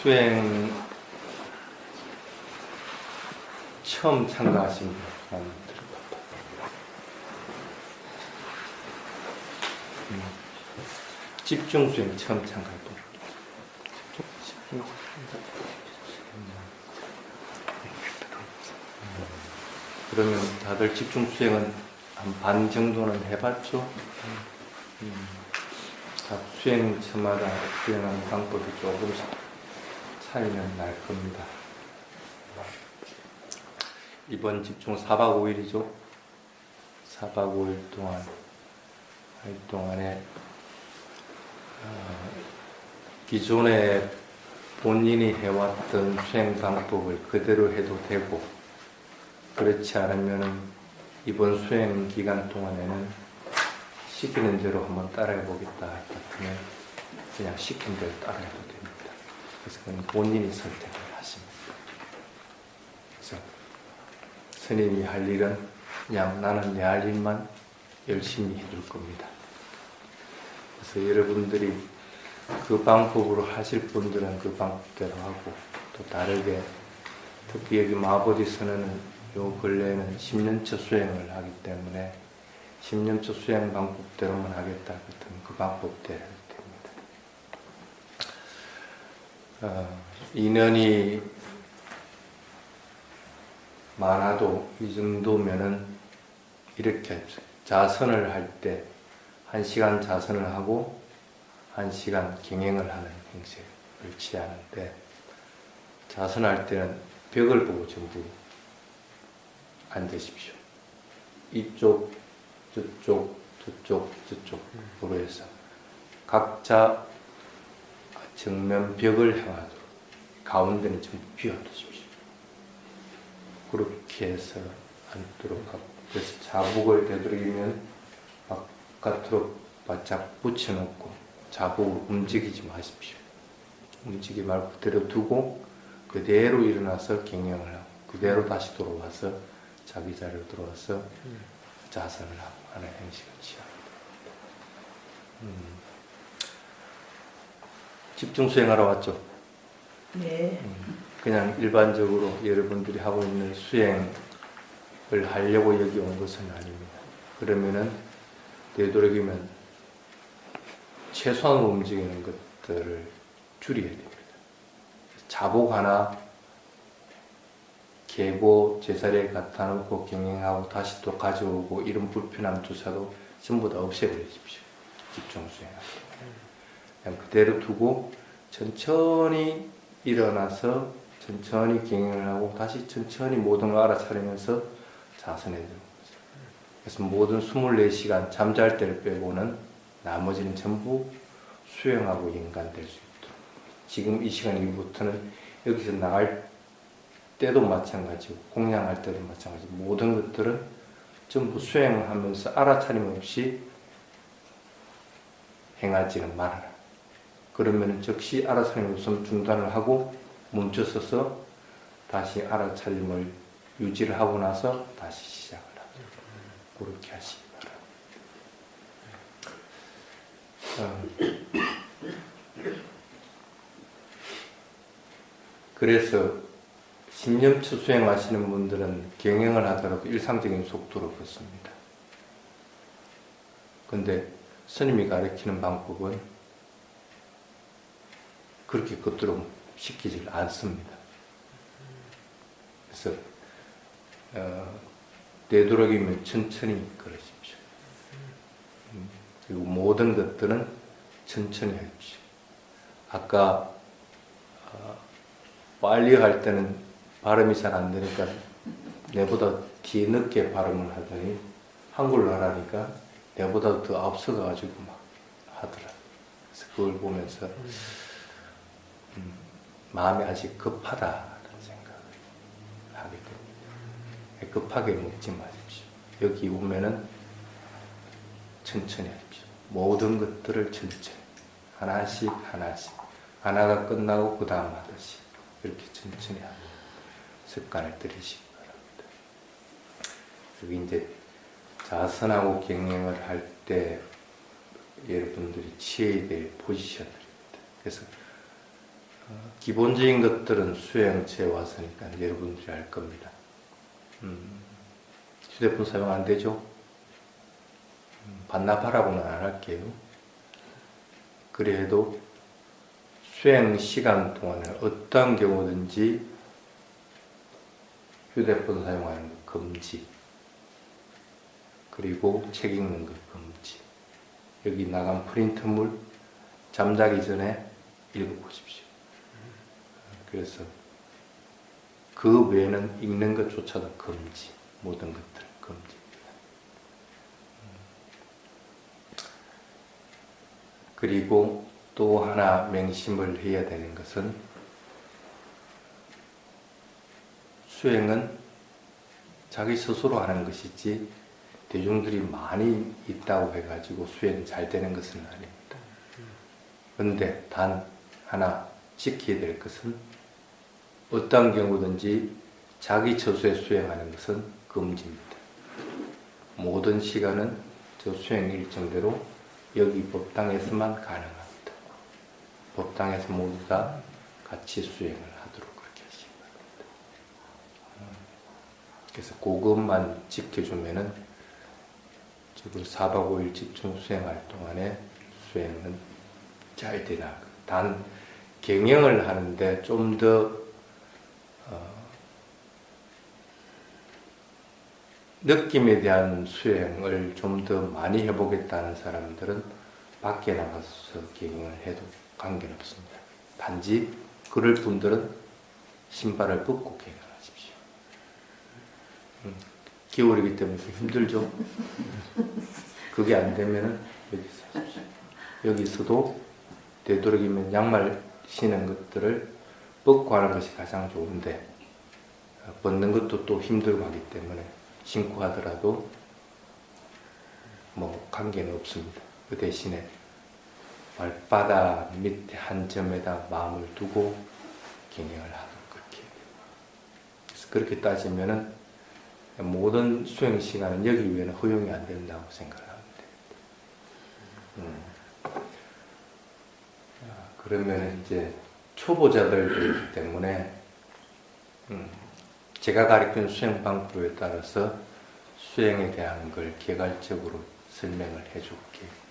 수행 처음 참가하신 분 집중 수행 처음 참가할 분. 그러면 다들 집중 수행은 한 반 정도는 해봤죠? 각 수행처마다 수행하는 방법이 조금씩 차이는 날 겁니다. 이번 집중 4박 5일이죠. 4박 5일 동안 할 동안에 기존에 본인이 해왔던 수행 방법을 그대로 해도 되고, 그렇지 않으면 이번 수행 기간 동안에는 시키는 대로 한번 따라해 보겠다 같으면 그냥 시킨 대로 따라해도 됩니다. 그래서 그건 본인이 선택을 하십니다. 그래서 스님이 할 일은 그냥 나는 내 할 일만 열심히 해줄 겁니다. 그래서 여러분들이 그 방법으로 하실 분들은 그 방법대로 하고, 또 다르게 특히 여기 마보디스는 요 근래에는 10년째 수행을 하기 때문에 10년째 수행 방법대로만 하겠다 그러면 그 방법대로 됩니다. 인연이 많아도 이 정도면은 이렇게 자선을 할 때 1시간 자선을 하고 1시간 경행을 하는 형식을 취하는데, 자선할 때는 벽을 보고 전부 앉으십시오. 이쪽, 저쪽, 저쪽, 저쪽으로 해서 각자 정면 벽을 향하도록, 가운데는 전부 비워두십시오. 그렇게 해서 앉도록 하고, 그래서 자복을 되도록이면 바깥으로 바짝 붙여놓고 자복을 움직이지 마십시오. 움직이지 말고 그대로 두고 그대로 일어나서 경영을 하고, 그대로 다시 돌아와서 자기 자리로 들어와서 자선을 하고 하는 형식을 취합니다. 집중 수행하러 왔죠? 네. 그냥 일반적으로 여러분들이 하고 있는 수행을 하려고 여기 온 것은 아닙니다. 그러면은 되도록이면 최소한으로 움직이는 것들을 줄여야 됩니다. 자복 하나 개고 제자리에 갖다 놓고 경영하고 다시 또 가져오고 이런 불편함조차도 전부 다 없애버리십시오. 집중 수행할 때. 그냥 그대로 두고 천천히 일어나서 천천히 경영을 하고 다시 천천히 모든 걸 알아차리면서 자선해 주는 거죠. 그래서 모든 24시간 잠잘 때를 빼고는 나머지는 전부 수행하고 연관될 수 있도록, 지금 이 시간 이후부터는 여기서 나갈 때도 마찬가지고 공양할 때도 마찬가지고 모든 것들은 전부 수행하면서 알아차림 없이 행하지는 말아라. 그러면 즉시 알아차림 없으면 중단을 하고 멈춰서서 다시 알아차림을 유지를 하고 나서 다시 시작을 하죠. 그렇게 하시기 바랍니다. 그래서 10년치 수행하시는 분들은 경영을 하더라도 일상적인 속도로 걷습니다. 근데 스님이 가르치는 방법은 그렇게 걷도록 시키질 않습니다. 그래서 되도록이면 천천히 걸으십시오. 그리고 모든 것들은 천천히 하십시오. 아까 빨리 할 때는 발음이 잘 안 되니까 내보다 뒤늦게 발음을 하더니 한글로 하라니까 내보다 더 앞서가가지고 막 하더라. 그래서 그걸 보면서 마음이 아직 급하다는 생각을 하게 됩니다. 급하게 먹지 마십시오. 여기 오면은 천천히 하십시오. 모든 것들을 천천히 하나씩 하나가 끝나고 그 다음 하듯이 이렇게 천천히 하는 습관을 들이시기 바랍니다. 여기 이제 자선하고 경영을 할 때 여러분들이 취해야 될 포지션들입니다. 그래서 기본적인 것들은 수행체에 와서니까 여러분들이 알 겁니다. 휴대폰 사용 안 되죠? 반납하라고는 안 할게요. 그래도 수행 시간 동안에 어떠한 경우든지 휴대폰 사용하는 것 금지, 그리고 책 읽는 것 금지. 여기 나간 프린트물 잠자기 전에 읽어보십시오. 그래서 그 외에는 읽는 것조차도 금지, 모든 것들 금지입니다. 그리고 또 하나 맹심을 해야 되는 것은 수행은 자기 스스로 하는 것이지 대중들이 많이 있다고 해가지고 수행이 잘 되는 것은 아닙니다. 그런데 단 하나 지켜야 될 것은 어떤 경우든지 자기 처소에 수행하는 것은 금지입니다. 모든 시간은 저 수행 일정대로 여기 법당에서만 가능합니다. 법당에서 모두 다 같이 수행을 하도록 그렇게 하시기 바랍니다. 그래서 그것만 지켜주면은 지금 4박 5일 집중 수행할 동안에 수행은 잘 되나. 단 경영을 하는데 좀 더 느낌에 대한 수행을 좀 더 많이 해보겠다는 사람들은 밖에 나가서 경영을 해도 관계는 없습니다. 단지 그럴 분들은 신발을 벗고 경영하십시오. 겨울이기 때문에 힘들죠? 그게 안 되면은 여기서 하십시오. 여기서도 되도록이면 양말 신는 것들을 벗고 하는 것이 가장 좋은데 벗는 것도 또 힘들고 하기 때문에 신고 하더라도 뭐 관계는 없습니다. 그 대신에 발바닥 밑에 한 점에다 마음을 두고 경영을 하도록 그렇게 해야 돼요. 그래서 그렇게 따지면은 모든 수행 시간은 여기 외에는 허용이 안 된다고 생각을 하면 됩니다. 그러면 이제 초보자들이기 때문에 제가 가르치는 수행 방법에 따라서 수행에 대한 걸 개괄적으로 설명을 해줄게요.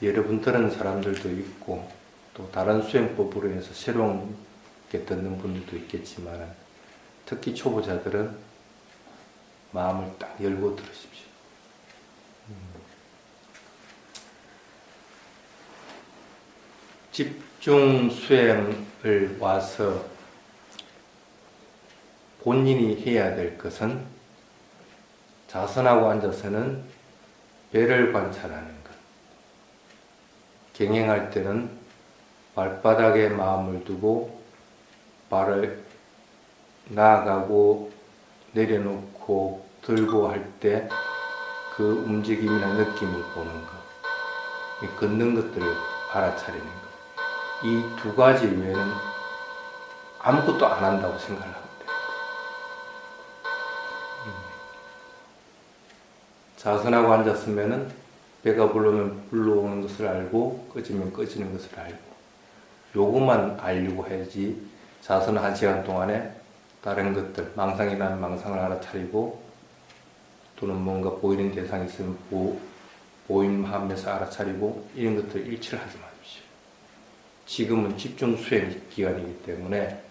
여러분들은 사람들도 있고 또 다른 수행법으로 인해서 새로운 게 듣는 분들도 있겠지만 특히 초보자들은 마음을 딱 열고 들으십시오. 집중 수행을 와서 본인이 해야 될 것은 자선하고 앉아서는 배를 관찰하는 것. 경행할 때는 발바닥에 마음을 두고 발을 나아가고 내려놓고 들고 할 때 그 움직임이나 느낌을 보는 것, 걷는 것들을 알아차리는 것. 이 두 가지 외에는 아무것도 안 한다고 생각을 하면 돼요. 자선하고 앉았으면은 배가 불르면 불러오는 것을 알고 꺼지면 꺼지는 것을 알고 요것만 알려고 해야지 자선 1시간 동안에 다른 것들, 망상이 나면 망상을 알아차리고 또는 뭔가 보이는 대상이 있으면 보임하면서 알아차리고 이런 것들 일치를 하지 마십시오. 지금은 집중 수행 기간이기 때문에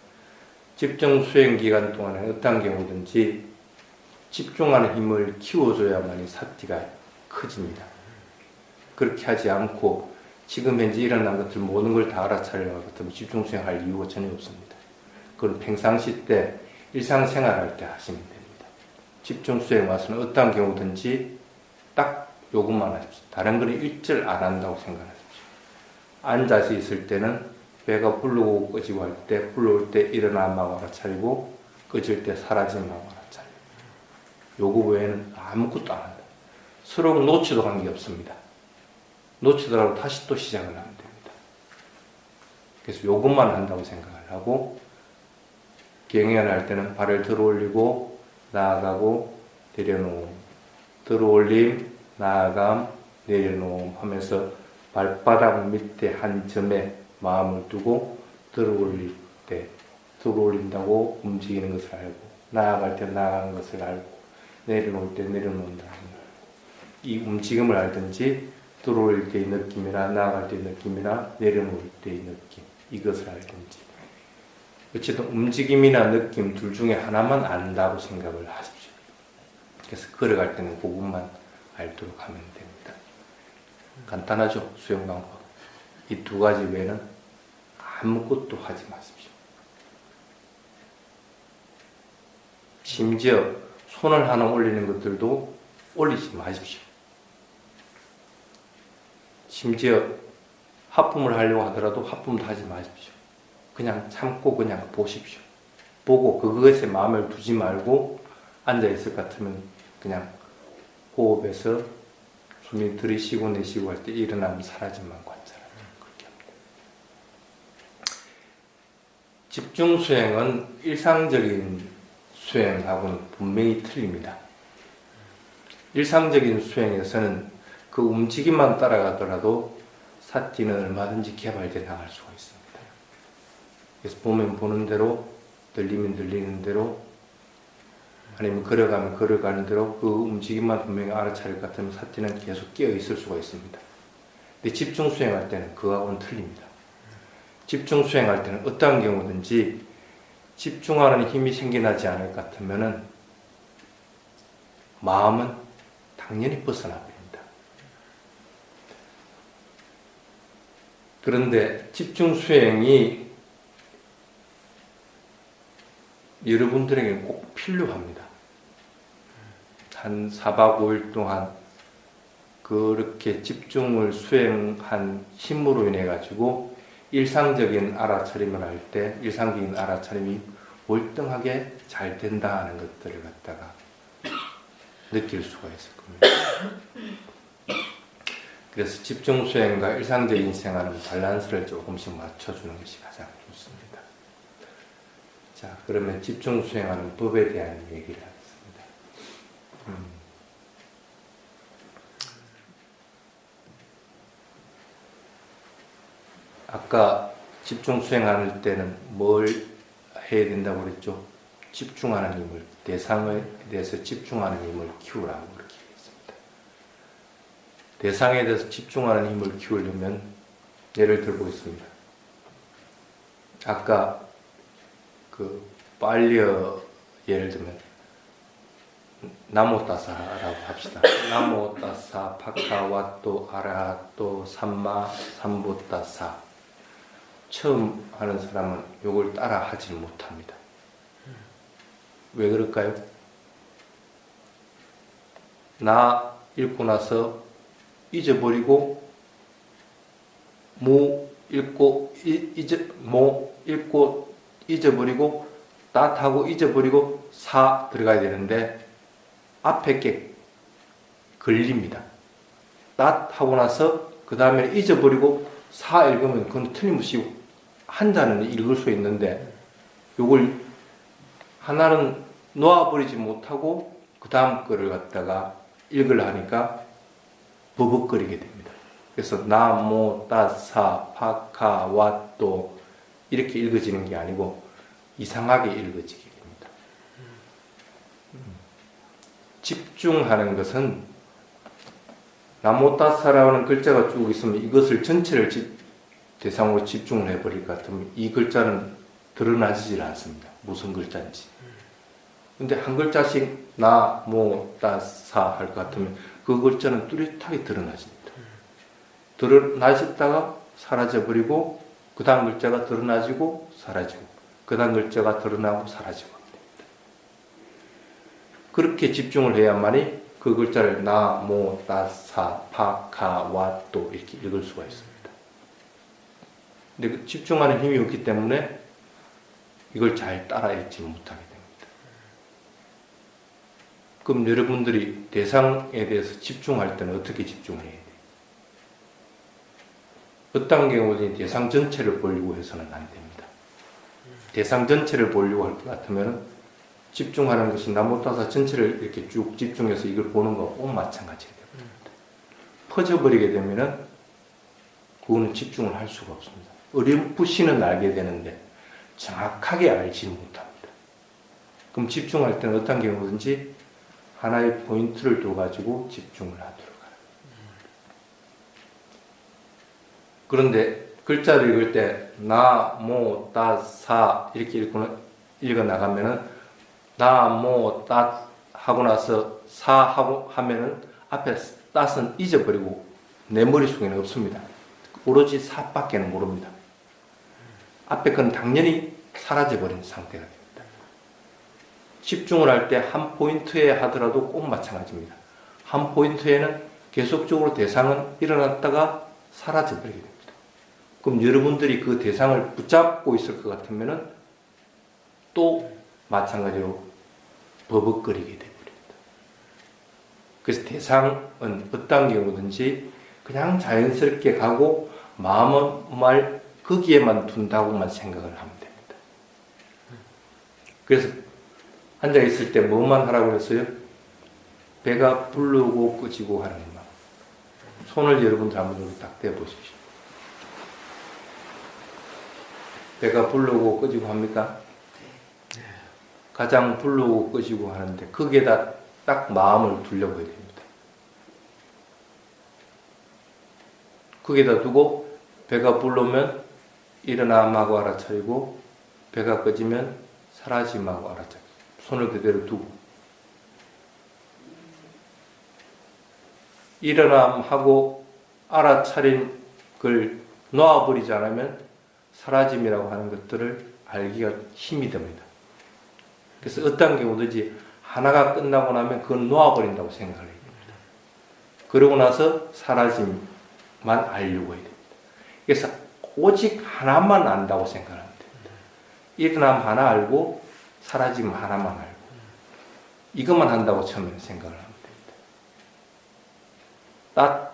집중 수행 기간 동안에 어떤 경우든지 집중하는 힘을 키워줘야만이 사티가 커집니다. 그렇게 하지 않고 지금 현재 일어난 것들 모든 걸 다 알아차리려고 같으면 집중 수행할 이유가 전혀 없습니다. 그건 평상시 때 일상생활할 때 하시면 됩니다. 집중 수행 와서는 어떠한 경우든지 딱 요것만 하십시오. 다른 거는 일절 안 한다고 생각하십시오. 앉아서 있을 때는 배가 부르고 꺼지고 할 때 불러올 때 일어나면 알아차리고 꺼질 때 사라지면 알아차리고 요거 외에는 아무것도 안 한다. 수록 놓치도 관계없습니다. 놓치더라도 다시 또 시작을 하면 됩니다. 그래서 요것만 한다고 생각을 하고 경연을 할 때는 발을 들어 올리고 나아가고 내려놓음, 들어 올림, 나아감, 내려놓음 하면서 발바닥 밑에 한 점에 마음을 두고 들어 올릴 때 들어 올린다고 움직이는 것을 알고 나아갈 때 나아가는 것을 알고 내려놓을 때 내려놓는다는 걸 이 움직임을 알든지 들어 올릴 때의 느낌이나 나아갈 때의 느낌이나 내려놓을 때의 느낌 이것을 알든지 어쨌든 움직임이나 느낌 둘 중에 하나만 안다고 생각을 하십시오. 그래서 걸어갈 때는 그것만 알도록 하면 됩니다. 간단하죠? 수영 방법. 이 두 가지 외에는 아무것도 하지 마십시오. 심지어 손을 하나 올리는 것들도 올리지 마십시오. 심지어 하품을 하려고 하더라도 하품도 하지 마십시오. 그냥 참고 그냥 보십시오. 보고 그것에 마음을 두지 말고 앉아있을 것 같으면 그냥 호흡에서 숨이 들이쉬고 내쉬고 할 때 일어나면 사라짐만 관찰하는 그렇게 합니다. 집중 수행은 일상적인 수행하고는 분명히 틀립니다. 일상적인 수행에서는 그 움직임만 따라가더라도 사티는 얼마든지 개발되어 나갈 수가 있습니다. 그래서 보면 보는 대로, 들리면 들리는 대로, 아니면 걸어가면 걸어가는 대로 그 움직임만 분명히 알아차릴 것 같으면 사티는 계속 끼어 있을 수가 있습니다. 근데 집중 수행할 때는 그거하고는 틀립니다. 집중 수행할 때는 어떠한 경우든지 집중하는 힘이 생겨나지 않을 것 같으면은 마음은 당연히 벗어나 버립니다. 그런데 집중 수행이 여러분들에게 꼭 필요합니다. 한 4박 5일 동안 그렇게 집중을 수행한 힘으로 인해 가지고 일상적인 알아차림을 할 때 일상적인 알아차림이 월등하게 잘 된다는 것들을 갖다가 느낄 수가 있을 겁니다. 그래서 집중 수행과 일상적인 생활은 밸런스를 조금씩 맞춰주는 것이 가장 좋습니다. 자, 그러면 집중 수행하는 법에 대한 얘기를 하겠습니다. 아까 집중 수행할 때는 뭘 해야 된다고 그랬죠? 집중하는 힘을, 대상에 대해서 집중하는 힘을 키우라고 그렇게 했습니다. 대상에 대해서 집중하는 힘을 키우려면 예를 들어보겠습니다. 아까 그 빨려 예를 들면 나모따사라고 합시다. 나모따사 파카와또 아라하또 삼마 삼보따사. 처음 하는 사람은 이걸 따라 하지 못합니다. 왜 그럴까요? 나 읽고 나서 잊어버리고 모 읽고 모 읽고 잊어버리고 따하고 잊어버리고 사 들어가야 되는데 앞에 게 걸립니다. 따 하고 나서 그 다음에 잊어버리고 사 읽으면 그건 틀림없이 한 자는 읽을 수 있는데 요걸 하나는 놓아버리지 못하고 그 다음 거를 갖다가 읽으려 하니까 버벅거리게 됩니다. 그래서 나모 따사 파카 와또 이렇게 읽어지는 게 아니고 이상하게 읽어지게 됩니다. 집중하는 것은 나모 따사라는 글자가 쭉 있으면 이것을 전체를 대상으로 집중을 해버릴 것 같으면 이 글자는 드러나지질 않습니다. 무슨 글자인지. 근데 한 글자씩 나, 모, 따, 사 할 것 같으면 그 글자는 뚜렷하게 드러나집니다. 드러나셨다가 사라져버리고 그 다음 글자가 드러나지고 사라지고 그 다음 글자가 드러나고 사라지고 합니다. 그렇게 집중을 해야만이 그 글자를 나, 모, 따, 사, 파, 카, 와, 또 이렇게 읽을 수가 있습니다. 근데 그 집중하는 힘이 없기 때문에 이걸 잘 따라 읽지 못하게 됩니다. 그럼 여러분들이 대상에 대해서 집중할 때는 어떻게 집중을 해야 돼요? 어떤 경우든 대상 전체를 보려고 해서는 안 됩니다. 대상 전체를 보려고 할 것 같으면 집중하는 것이 나무다사 전체를 이렇게 쭉 집중해서 이걸 보는 거와 꼭 마찬가지가 됩니다. 퍼져버리게 되면은 그거는 집중을 할 수가 없습니다. 어렴풋이는 알게 되는데 정확하게 알지 못합니다. 그럼 집중할 때는 어떤 경우든지 하나의 포인트를 둬가지고 집중을 하도록 하라. 그런데 글자를 읽을 때 나, 모, 따, 사 이렇게 읽어 나가면은 나, 모, 따 하고 나서 사 하고 하면은 앞에 따은 잊어버리고 내 머릿속에는 없습니다. 오로지 사밖에는 모릅니다. 앞에 건 당연히 사라져버린 상태가 됩니다. 집중을 할 때 한 포인트에 하더라도 꼭 마찬가지입니다. 한 포인트에는 계속적으로 대상은 일어났다가 사라져버리게 됩니다. 그럼 여러분들이 그 대상을 붙잡고 있을 것 같으면은 또 마찬가지로 버벅거리게 되버립니다. 그래서 대상은 어떤 경우든지 그냥 자연스럽게 가고 마음은 거기에만 둔다고만 생각을 하면 됩니다. 그래서 앉아 있을 때 뭐만 하라고 했어요? 배가 부르고 끄지고 하는 말. 손을 여러분들 한번 여기 딱 대 보십시오. 배가 부르고 끄지고 합니까? 가장 부르고 끄지고 하는데 거기에다 딱 마음을 두려고 해야 됩니다. 거기에다 두고 배가 부르면 일어남하고 알아차리고 배가 꺼지면 사라짐하고 알아차리고 손을 그대로 두고 일어남하고 알아차린 걸 놓아버리지 않으면 사라짐이라고 하는 것들을 알기가 힘이 듭니다. 그래서 어떤 경우든지 하나가 끝나고 나면 그건 놓아버린다고 생각을 해야 됩니다. 그러고 나서 사라짐만 알려고 해야 됩니다. 그래서 오직 하나만 안다고 생각하면 됩니다. 일어남 하나 알고 사라짐 하나만 알고 이것만 한다고 처음에 생각을 하면 됩니다. 따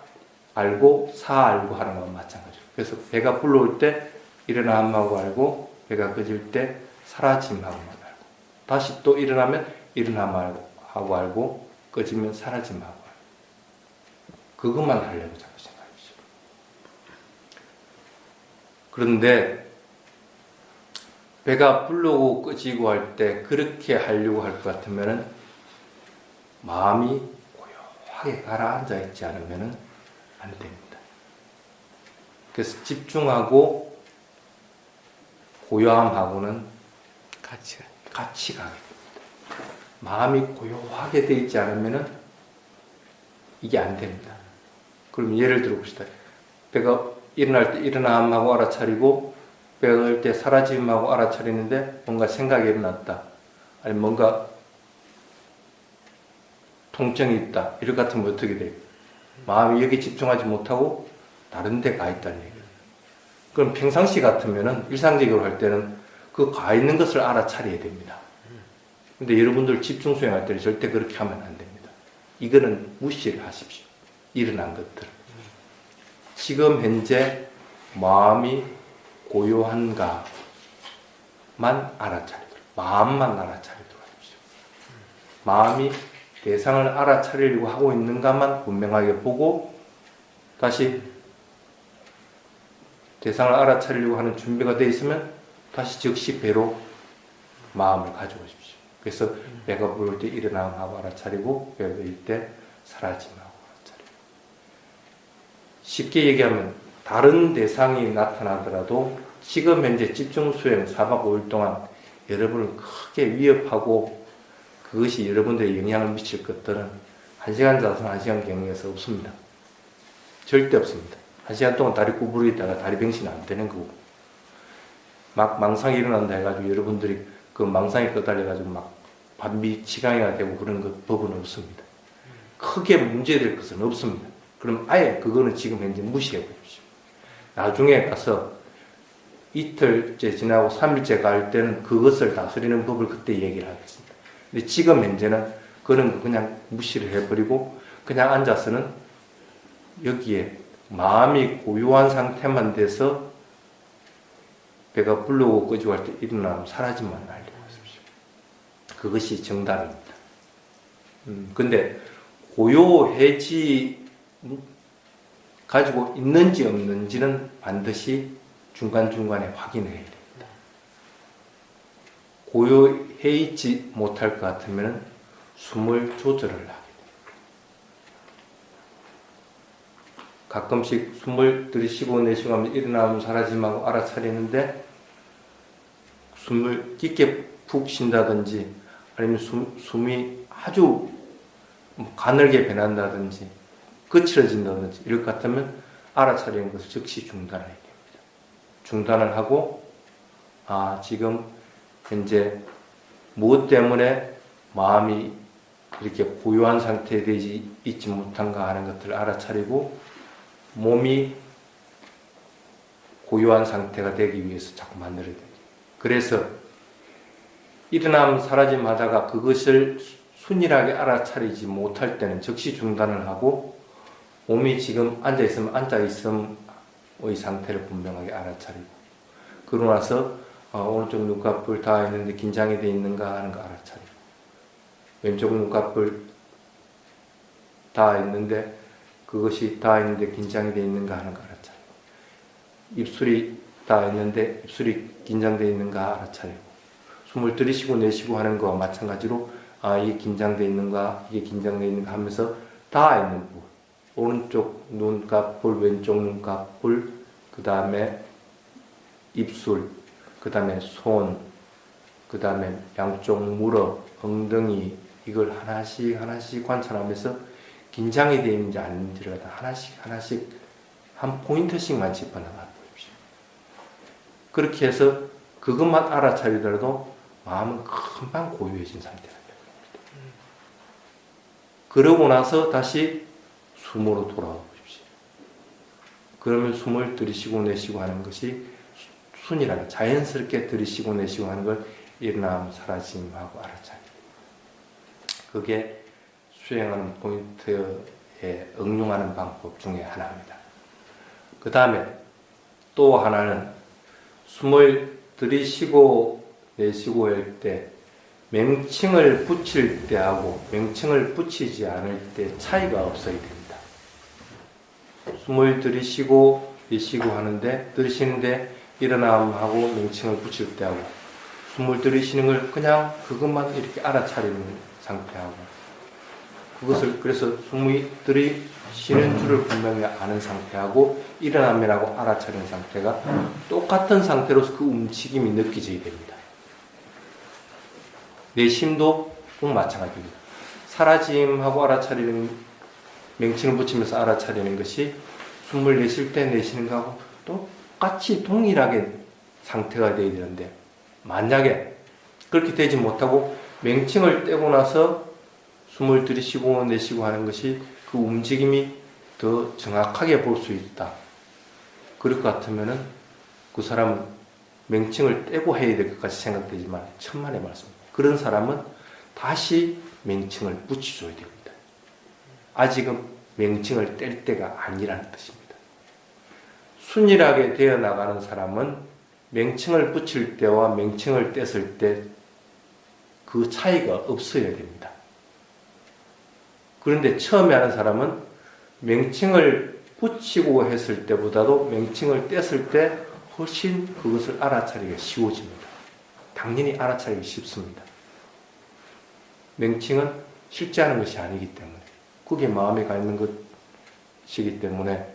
알고 사 알고 하는 것과 마찬가지로. 그래서 배가 불러올 때 일어남하고 알고 배가 꺼질 때 사라짐하고만 알고 다시 또 일어나면 일어남하고 알고 꺼지면 사라짐하고 알고 그것만 하려고 자꾸 생각하시죠. 그런데 배가 불르고 꺼지고 할 때 그렇게 하려고 할 것 같으면 마음이 고요하게 가라앉아 있지 않으면 안 됩니다. 그래서 집중하고 고요함하고는 같이 가게 됩니다. 마음이 고요하게 되어 있지 않으면 이게 안 됩니다. 그럼 예를 들어 봅시다. 배가 일어날 때 일어남하고 알아차리고 배가 올 때 사라짐하고 알아차리는데 뭔가 생각이 일어났다. 아니 뭔가 통증이 있다. 이럴 것 같으면 어떻게 돼요? 마음이 여기 집중하지 못하고 다른 데 가 있다는 얘기예요. 그럼 평상시 같으면은 일상적으로 할 때는 그 가 있는 것을 알아차려야 됩니다. 근데 여러분들 집중 수행할 때는 절대 그렇게 하면 안 됩니다. 이거는 무시를 하십시오. 일어난 것들. 지금 현재 마음이 고요한가만 알아차리도록, 마음만 알아차리도록 하십시오. 마음이 대상을 알아차리려고 하고 있는가만 분명하게 보고 다시 대상을 알아차리려고 하는 준비가 되어 있으면 다시 즉시 배로 마음을 가져오십시오. 그래서 배가 부를 때 일어남하고 알아차리고 배가 부를 때 사라짐하고 알아차리고 쉽게 얘기하면 다른 대상이 나타나더라도 지금 현재 집중 수행 4박 5일 동안 여러분을 크게 위협하고 그것이 여러분들의 영향을 미칠 것들은 1시간 자선 1시간 경영에서 없습니다. 절대 없습니다. 1시간 동안 다리 구부리다가 다리 병신 안 되는 거고 막 망상이 일어난다 해가지고 여러분들이 그 망상에 끄달려가지고 막 반비치강이가 되고 그런 것 법은 없습니다. 크게 문제될 것은 없습니다. 그럼 아예 그거는 지금 현재 무시해 보십시오. 나중에 가서 이틀째 지나고 3일째 갈 때는 그것을 다스리는 법을 그때 얘기를 하겠습니다. 근데 지금 현재는 그런 거 그냥 무시를 해버리고 그냥 앉아서는 여기에 마음이 고요한 상태만 돼서 배가 불러오고 끄지고 할 때 일어나면 사라지만 알고 있습시오. 그것이 정답입니다. 근데 고요해지 가지고 있는지 없는지는 반드시 중간중간에 확인해야 됩니다. 고요해 있지 못할 것 같으면 숨을 조절을 하게 됩니다. 가끔씩 숨을 들이쉬고 내쉬고 하면 일어나면 사라짐하고 알아차리는데 숨을 깊게 푹 쉰다든지 아니면 숨이 아주 가늘게 변한다든지 거칠어진다든지 이럴 것 같으면 알아차리는 것을 즉시 중단해야 됩니다. 중단을 하고 지금 현재 무엇 때문에 마음이 이렇게 고요한 상태에 되지 있지 못한가 하는 것들을 알아차리고 몸이 고요한 상태가 되기 위해서 자꾸 만들어야 됩니다. 그래서 일어남 사라짐 하다가 그것을 순일하게 알아차리지 못할 때는 즉시 중단을 하고 몸이 지금 앉아있으면 앉아있음의 상태를 분명하게 알아차리고 그러고 나서 오른쪽 눈꺼풀 닿아 있는데 긴장이 되어 있는가 하는 거 알아차리고 왼쪽 눈꺼풀 닿아 있는데 그것이 닿아 있는데 긴장이 되어 있는가 하는 거 알아차리고 입술이 닿아 있는데 입술이 긴장되어 있는가 알아차리고 숨을 들이쉬고 내쉬고 하는 거와 마찬가지로 이게 긴장되어 있는가 이게 긴장되어 있는가 하면서 닿아 있는 부분 오른쪽 눈꺼풀 왼쪽 눈꺼풀 그 다음에 입술 그 다음에 손 그 다음에 양쪽 무릎 엉덩이 이걸 하나씩 관찰하면서 긴장이 되어 있는지 아닌지를 하나씩 한 포인트씩만 짚어나가 보십시오. 그렇게 해서 그것만 알아차리더라도 마음은 금방 고요해진 상태가 됩니다. 그러고 나서 다시 숨으로 돌아와 보십시오. 그러면 숨을 들이쉬고 내쉬고 하는 것이 순이라는 자연스럽게 들이쉬고 내쉬고 하는 걸 일어남 사라짐하고 알아차리. 그게 수행하는 포인트에 응용하는 방법 중에 하나입니다. 그 다음에 또 하나는 숨을 들이쉬고 내쉬고 할 때 맹칭을 붙일 때하고 맹칭을 붙이지 않을 때 차이가 없어야 됩니다. 숨을 들이쉬고 내쉬고 하는데 들이쉬는데 일어남하고 맹칭을 붙일 때하고 숨을 들이쉬는 걸 그냥 그것만 이렇게 알아차리는 상태하고 그것을 그래서 숨이 들이쉬는 줄을 분명히 아는 상태하고 일어나면하고 알아차리는 상태가 똑같은 상태로서 그 움직임이 느껴져야 됩니다. 내심도 꼭 마찬가지입니다. 사라짐하고 알아차리는 맹칭을 붙이면서 알아차리는 것이 숨을 내쉴 때 내쉬는 것하고 똑같이 동일하게 상태가 되어야 되는데 만약에 그렇게 되지 못하고 맹칭을 떼고 나서 숨을 들이쉬고 내쉬고 하는 것이 그 움직임이 더 정확하게 볼 수 있다. 그럴 것 같으면은 그 사람은 맹칭을 떼고 해야 될 것까지 생각되지만 천만의 말씀입니다. 그런 사람은 다시 맹칭을 붙여줘야 됩니다. 아직은 맹칭을 뗄 때가 아니라는 뜻입니다. 순일하게 되어 나가는 사람은 맹칭을 붙일 때와 맹칭을 뗐을 때 그 차이가 없어야 됩니다. 그런데 처음에 하는 사람은 맹칭을 붙이고 했을 때보다도 맹칭을 뗐을 때 훨씬 그것을 알아차리기가 쉬워집니다. 당연히 알아차리기 쉽습니다. 맹칭은 실제 하는 것이 아니기 때문에 그게 마음에 가 있는 것이기 때문에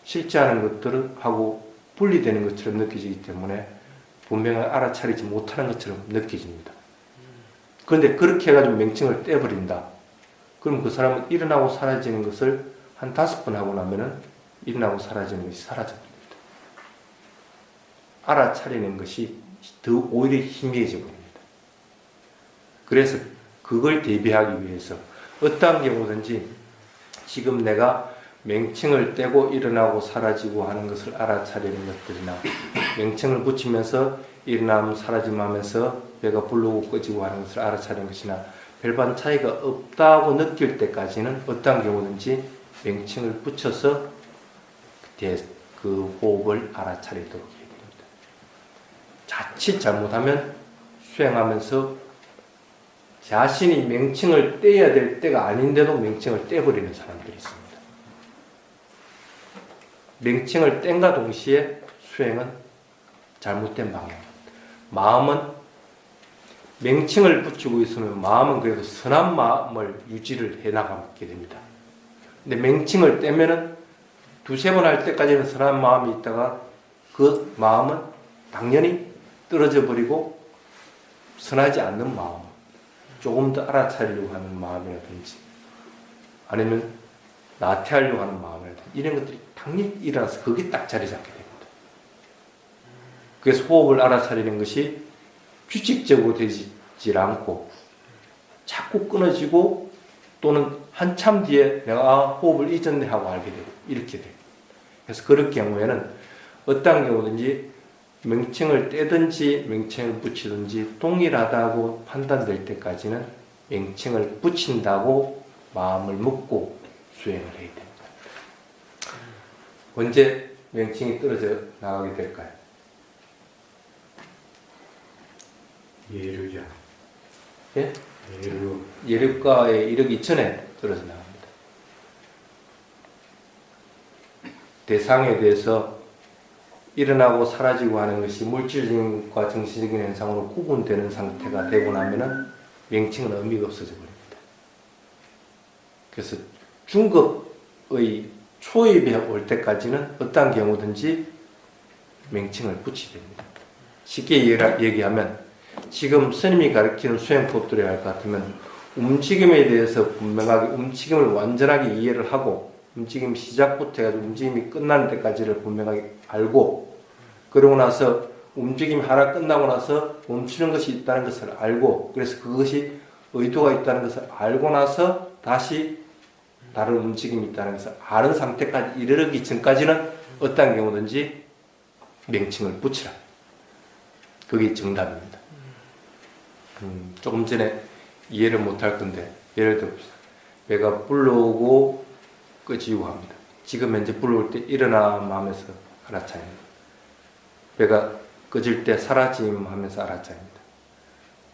실제 하는 것들은 하고 분리되는 것처럼 느껴지기 때문에 분명히 알아차리지 못하는 것처럼 느껴집니다. 그런데 그렇게 해가지고 맹칭을 떼버린다. 그럼 그 사람은 일어나고 사라지는 것을 한 5번 하고 나면은 일어나고 사라지는 것이 사라집니다. 알아차리는 것이 더 오히려 희미해져 버립니다. 그래서 그걸 대비하기 위해서 어떠한 경우든지 지금 내가 맹칭을 떼고 일어나고 사라지고 하는 것을 알아차리는 것들이나 맹칭을 붙이면서 일어나면 사라짐하면서 배가 불르고 꺼지고 하는 것을 알아차리는 것이나 별반 차이가 없다고 느낄 때까지는 어떤 경우든지 명칭을 붙여서 그 호흡을 알아차리도록 해야 됩니다. 자칫 잘못하면 수행하면서 자신이 명칭을 떼야 될 때가 아닌데도 명칭을 떼버리는 사람들이 있습니다. 명칭을 뗀과 동시에 수행은 잘못된 방향. 마음은 명칭을 붙이고 있으면 마음은 그래도 선한 마음을 유지를 해나가게 됩니다. 근데 명칭을 떼면은 두세 번 할 때까지는 선한 마음이 있다가 그 마음은 당연히 떨어져 버리고 선하지 않는 마음, 조금 더 알아차리려고 하는 마음이라든지 아니면 나태하려고 하는 마음이라든지 이런 것들이 당연히 일어나서 거기 딱 자리 잡게 됩니다. 그래서 호흡을 알아차리는 것이 규칙적으로 되지 않고 자꾸 끊어지고 또는 한참 뒤에 내가 호흡을 잊었네 하고 알게 되고 이렇게 돼요. 그래서 그럴 경우에는 어떤 경우든지 명칭을 떼든지 명칭을 붙이든지 동일하다고 판단될 때까지는 명칭을 붙인다고 마음을 먹고 수행을 해야 됩니다. 언제 명칭이 떨어져 나가게 될까요? 예류죠. 예? 예류. 예류가에 이르기 전에 떨어져 나갑니다. 대상에 대해서 일어나고 사라지고 하는 것이 물질적인과 정신적인 현상으로 구분되는 상태가 되고 나면은 명칭은 의미가 없어져 버립니다. 그래서 중급의 초입에 올 때까지는 어떤 경우든지 명칭을 붙이게 됩니다. 쉽게 얘기하면 지금 스님이 가르치는 수행법들에 할 것 같으면 움직임에 대해서 분명하게 움직임을 완전하게 이해를 하고 움직임 시작부터 해가지고 움직임이 끝나는 데까지를 분명하게 알고 그러고 나서 움직임이 하나 끝나고 나서 멈추는 것이 있다는 것을 알고 그래서 그것이 의도가 있다는 것을 알고 나서 다시 다른 움직임이 있다는 것을 아는 상태까지 이르기 전까지는 어떤 경우든지 명칭을 붙이라. 그게 정답입니다. 조금 전에 이해를 못할 건데 예를 들어봅시다. 배가 불러오고 꺼지고 합니다. 지금 현재 불러올 때 일어남 하면서 알아차립니다. 배가 꺼질 때 사라짐 하면서 알아차립니다.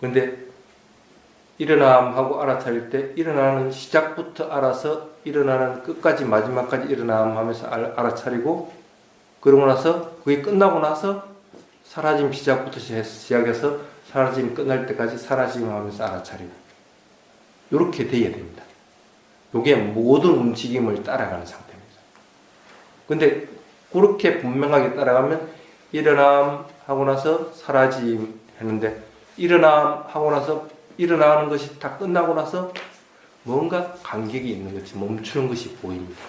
그런데 일어남하고 알아차릴 때 일어나는 시작부터 알아서 일어나는 끝까지 마지막까지 일어남 하면서 알아차리고 그러고 나서 그게 끝나고 나서 사라짐 시작부터 시작해서 사라짐 끝날 때까지 사라짐 하면서 알아차리고 이렇게 돼야 됩니다. 이게 모든 움직임을 따라가는 상태입니다. 근데 그렇게 분명하게 따라가면 일어남 하고 나서 사라짐 했는데 일어남 하고 나서 일어나는 것이 다 끝나고 나서 뭔가 간격이 있는 것이 멈추는 것이 보입니다.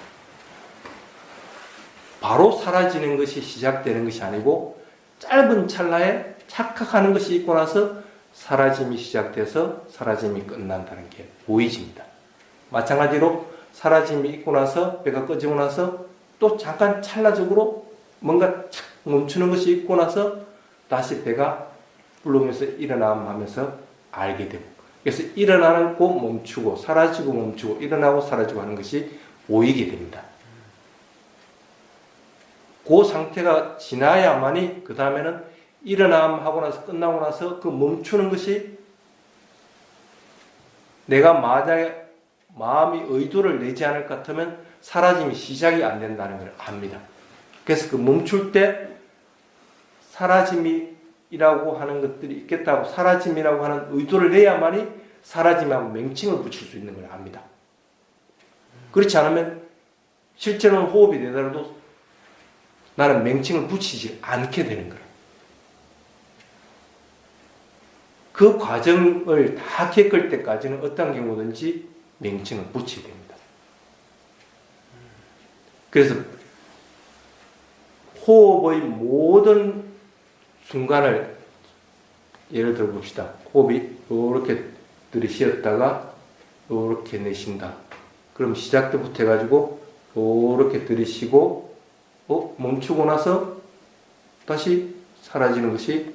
바로 사라지는 것이 시작되는 것이 아니고 짧은 찰나에 착각하는 것이 있고 나서 사라짐이 시작돼서 사라짐이 끝난다는 게 보이집니다. 마찬가지로 사라짐이 있고 나서 배가 꺼지고 나서 또 잠깐 찰나적으로 뭔가 착 멈추는 것이 있고 나서 다시 배가 불르면서 일어남 하면서 알게 되고 그래서 일어나는 고 멈추고 사라지고 멈추고 일어나고 사라지고 하는 것이 보이게 됩니다. 그 상태가 지나야만이 그 다음에는 일어남 하고 나서 끝나고 나서 그 멈추는 것이 내가 만약에 마음이 의도를 내지 않을 것 같으면 사라짐이 시작이 안 된다는 걸 압니다. 그래서 그 멈출 때 사라짐이라고 하는 것들이 있겠다고 사라짐이라고 하는 의도를 내야만이 사라짐하고 명칭을 붙일 수 있는 걸 압니다. 그렇지 않으면 실제로는 호흡이 되더라도 나는 명칭을 붙이지 않게 되는 거예요. 그 과정을 다 겪을 때까지는 어떤 경우든지 명칭을 붙여야 됩니다. 그래서 호흡의 모든 순간을 예를 들어 봅시다. 호흡이 이렇게 들이쉬었다가 이렇게 내쉰다. 그럼 시작 때부터 해가지고 이렇게 들이쉬고 멈추고 나서 다시 사라지는 것이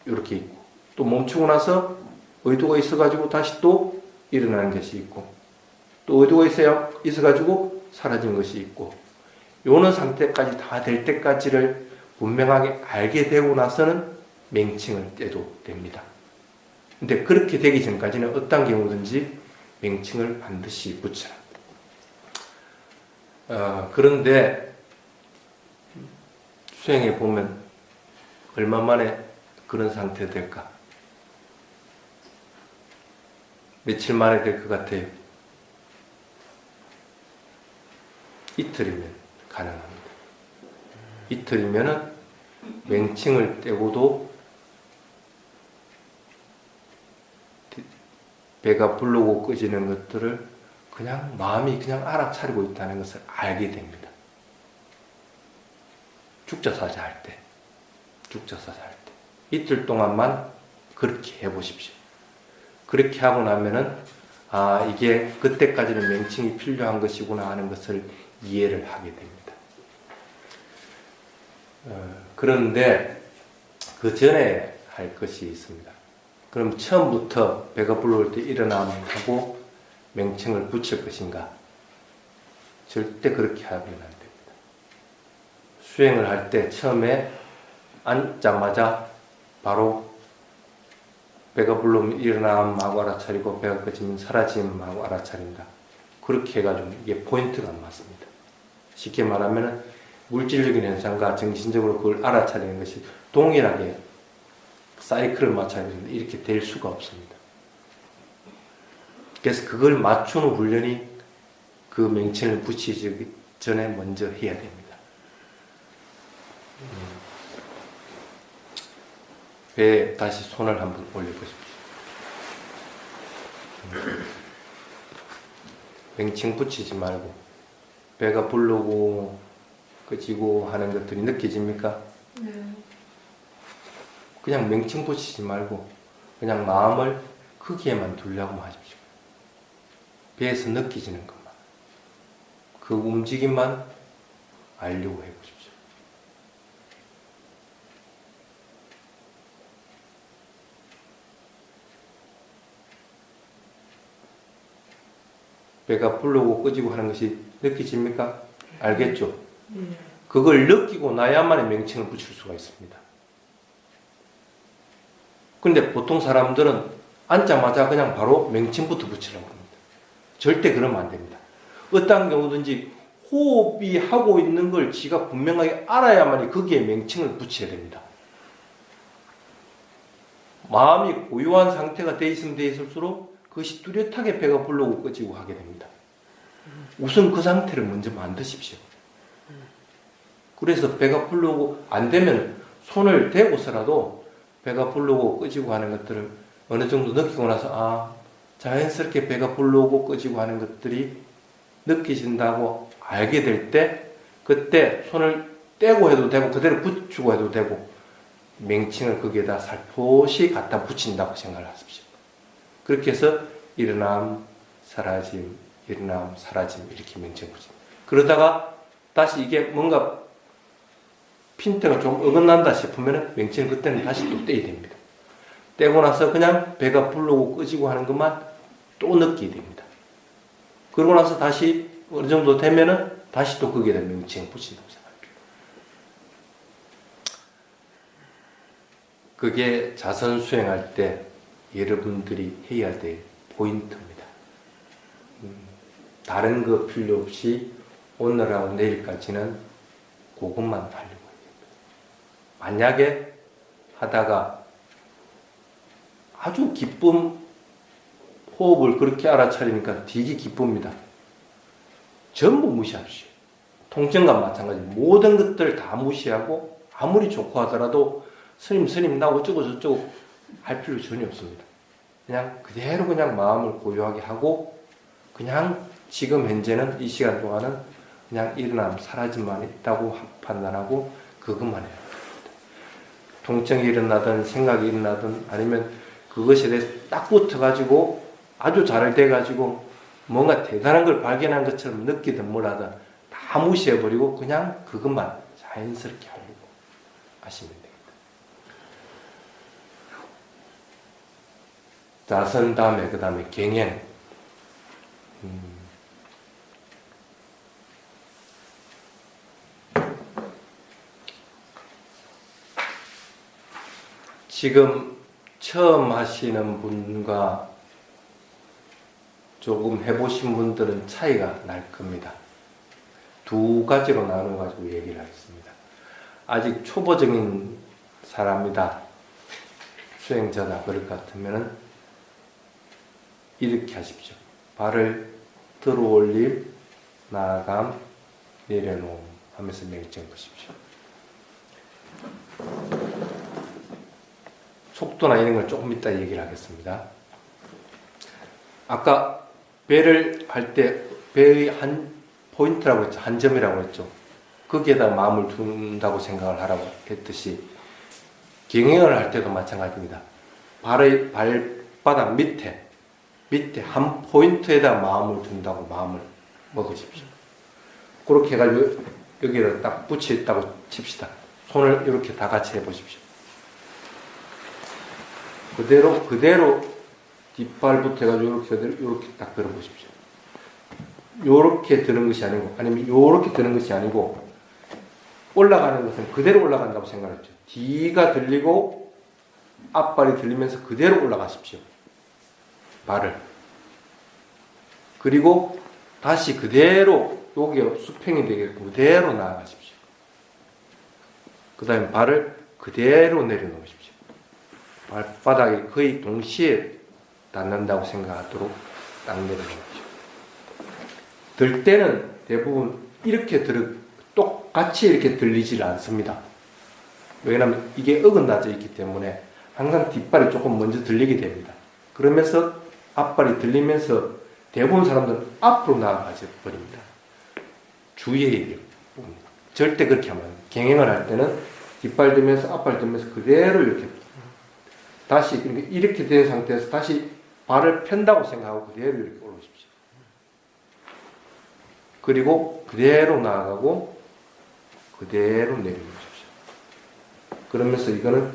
이렇게 있고 또 멈추고 나서 의도가 있어가지고 다시 또 일어나는 것이 있고, 또 의도가 있어가지고 사라진 것이 있고, 요런 상태까지 다 될 때까지를 분명하게 알게 되고 나서는 맹칭을 떼도 됩니다. 근데 그렇게 되기 전까지는 어떤 경우든지 맹칭을 반드시 붙여라. 그런데 수행해 보면 얼마 만에 그런 상태 될까? 며칠 만에 될 것 같아요. 이틀이면 가능합니다. 이틀이면은 맹칭을 떼고도 배가 부르고 꺼지는 것들을 그냥 마음이 그냥 알아차리고 있다는 것을 알게 됩니다. 죽자사자 할 때, 이틀 동안만 그렇게 해보십시오. 그렇게 하고 나면은 이게 그때까지는 맹칭이 필요한 것이구나 하는 것을 이해를 하게 됩니다. 그런데 그 전에 할 것이 있습니다. 그럼 처음부터 배가 불러올 때 일어남하고 맹칭을 붙일 것인가? 절대 그렇게 하면 안 됩니다. 수행을 할 때 처음에 앉자마자 바로 배가 불러오면 일어남하고 알아차리고, 배가 꺼지면 사라짐하고 알아차린다. 그렇게 해가지고 이게 포인트가 안 맞습니다. 쉽게 말하면 물질적인 현상과 정신적으로 그걸 알아차리는 것이 동일하게 사이클을 맞춰야 되는데 이렇게 될 수가 없습니다. 그래서 그걸 맞추는 훈련이 그 맹칭을 붙이기 전에 먼저 해야 됩니다. 배에 다시 손을 한번 올려보십시오. 맹칭 붙이지 말고 배가 부르고 꺼지고 하는 것들이 느껴집니까? 네. 그냥 맹칭 붙이지 말고 그냥 마음을 거기에만 두려고 하십시오. 배에서 느껴지는 것만, 그 움직임만 알려고 해보십시오. 배가 부르고 꺼지고 하는 것이 느껴집니까? 알겠죠? 그걸 느끼고 나야만의 맹칭을 붙일 수가 있습니다. 근데 보통 사람들은 앉자마자 그냥 바로 맹칭부터 붙이려고 합니다. 절대 그러면 안 됩니다. 어떤 경우든지 호흡이 하고 있는 걸 지가 분명하게 알아야만이 거기에 맹칭을 붙여야 됩니다. 마음이 고요한 상태가 돼 있으면 돼 있을수록 그것이 뚜렷하게 배가 불러오고 꺼지고 하게 됩니다. 우선 그 상태를 먼저 만드십시오. 그래서 배가 불러오고 안 되면 손을 대고서라도 배가 불러오고 꺼지고 하는 것들을 어느 정도 느끼고 나서 자연스럽게 배가 불러오고 꺼지고 하는 것들이 느끼신다고 알게 될 때, 그때 손을 떼고 해도 되고 그대로 붙이고 해도 되고 맹칭을 거기에다 살포시 갖다 붙인다고 생각을 하십시오. 그렇게 해서 일어남, 사라짐, 일어남, 사라짐 이렇게 맹칭 붙입니다. 그러다가 다시 이게 뭔가 핀트가 좀 어긋난다 싶으면 맹칭을 그때는 다시 또 떼야 됩니다. 떼고 나서 그냥 배가 불르고 꺼지고 하는 것만 또 느끼게 됩니다. 그러고 나서 다시 어느 정도 되면은 다시 또 거기에다 맹칭을 붙인다고 생각합니다. 그게 자선 수행할 때 여러분들이 해야 될 포인트입니다. 다른 거 필요 없이 오늘하고 내일까지는 그것만 하려고 합니다. 만약에 하다가 아주 기쁨, 호흡을 그렇게 알아차리니까 되게 기쁩니다. 전부 무시합시오. 통증과 마찬가지 모든 것들 다 무시하고 아무리 좋고 하더라도 스님 나 어쩌고 저쩌고 할 필요 전혀 없습니다. 그냥 그대로 그냥 마음을 고요하게 하고 그냥 지금 현재는 이 시간 동안은 그냥 일어남 사라짐만 있다고 판단하고 그것만 해요. 통증이 일어나든 생각이 일어나든 아니면 그것에 대해서 딱 붙어가지고 아주 잘 돼가지고 뭔가 대단한 걸 발견한 것처럼 느끼든 뭐라든 다 무시해버리고 그냥 그것만 자연스럽게 하려고 하시면 됩니다. 자선 다음에 그 다음에 경행. 지금 처음 하시는 분과 조금 해보신 분들은 차이가 날 겁니다. 두 가지로 나눠가지고 얘기를 하겠습니다. 아직 초보적인 사람이다, 수행자다 그럴 것 같으면 이렇게 하십시오. 발을 들어 올림, 나아감, 내려놓음 하면서 명정 보십시오. 속도나 이런 걸 조금 이따 얘기를 하겠습니다. 아까 배를 할 때 배의 한 포인트라고 했죠. 한 점이라고 했죠. 거기에다 마음을 둔다고 생각을 하라고 했듯이 경행을 할 때도 마찬가지입니다. 발바닥 밑에 한 포인트에다 마음을 둔다고 마음을 먹으십시오. 그렇게 해가지고 여기를 딱 붙였다고 칩시다. 손을 이렇게 다 같이 해보십시오. 그대로 뒷발부터 해가지고 이렇게 딱 들어보십시오. 요렇게 드는 것이 아니고, 아니면 요렇게 드는 것이 아니고, 올라가는 것은 그대로 올라간다고 생각했죠. 뒤가 들리고 앞발이 들리면서 그대로 올라가십시오. 발을. 그리고 다시 그대로 여기 수평이 되게끔 그대로 나아가십시오. 그 다음에 발을 그대로 내려놓으십시오. 발바닥이 거의 동시에 닿는다고 생각하도록 딱 내려놓으십시오. 들 때는 대부분 이렇게 똑같이 이렇게 들리질 않습니다. 왜냐하면 이게 어긋나져 있기 때문에 항상 뒷발이 조금 먼저 들리게 됩니다. 그러면서 앞발이 들리면서 대부분 사람들은 앞으로 나아가 버립니다. 주의해야 돼요. 절대 그렇게 하면 경행을 할 때는 뒷발 들면서 앞발 들면서 그대로 이렇게 다시 이렇게 된 상태에서 다시 발을 편다고 생각하고 그대로 이렇게 올라오십시오. 그리고 그대로 나아가고 그대로 내려놓으십시오. 그러면서 이거는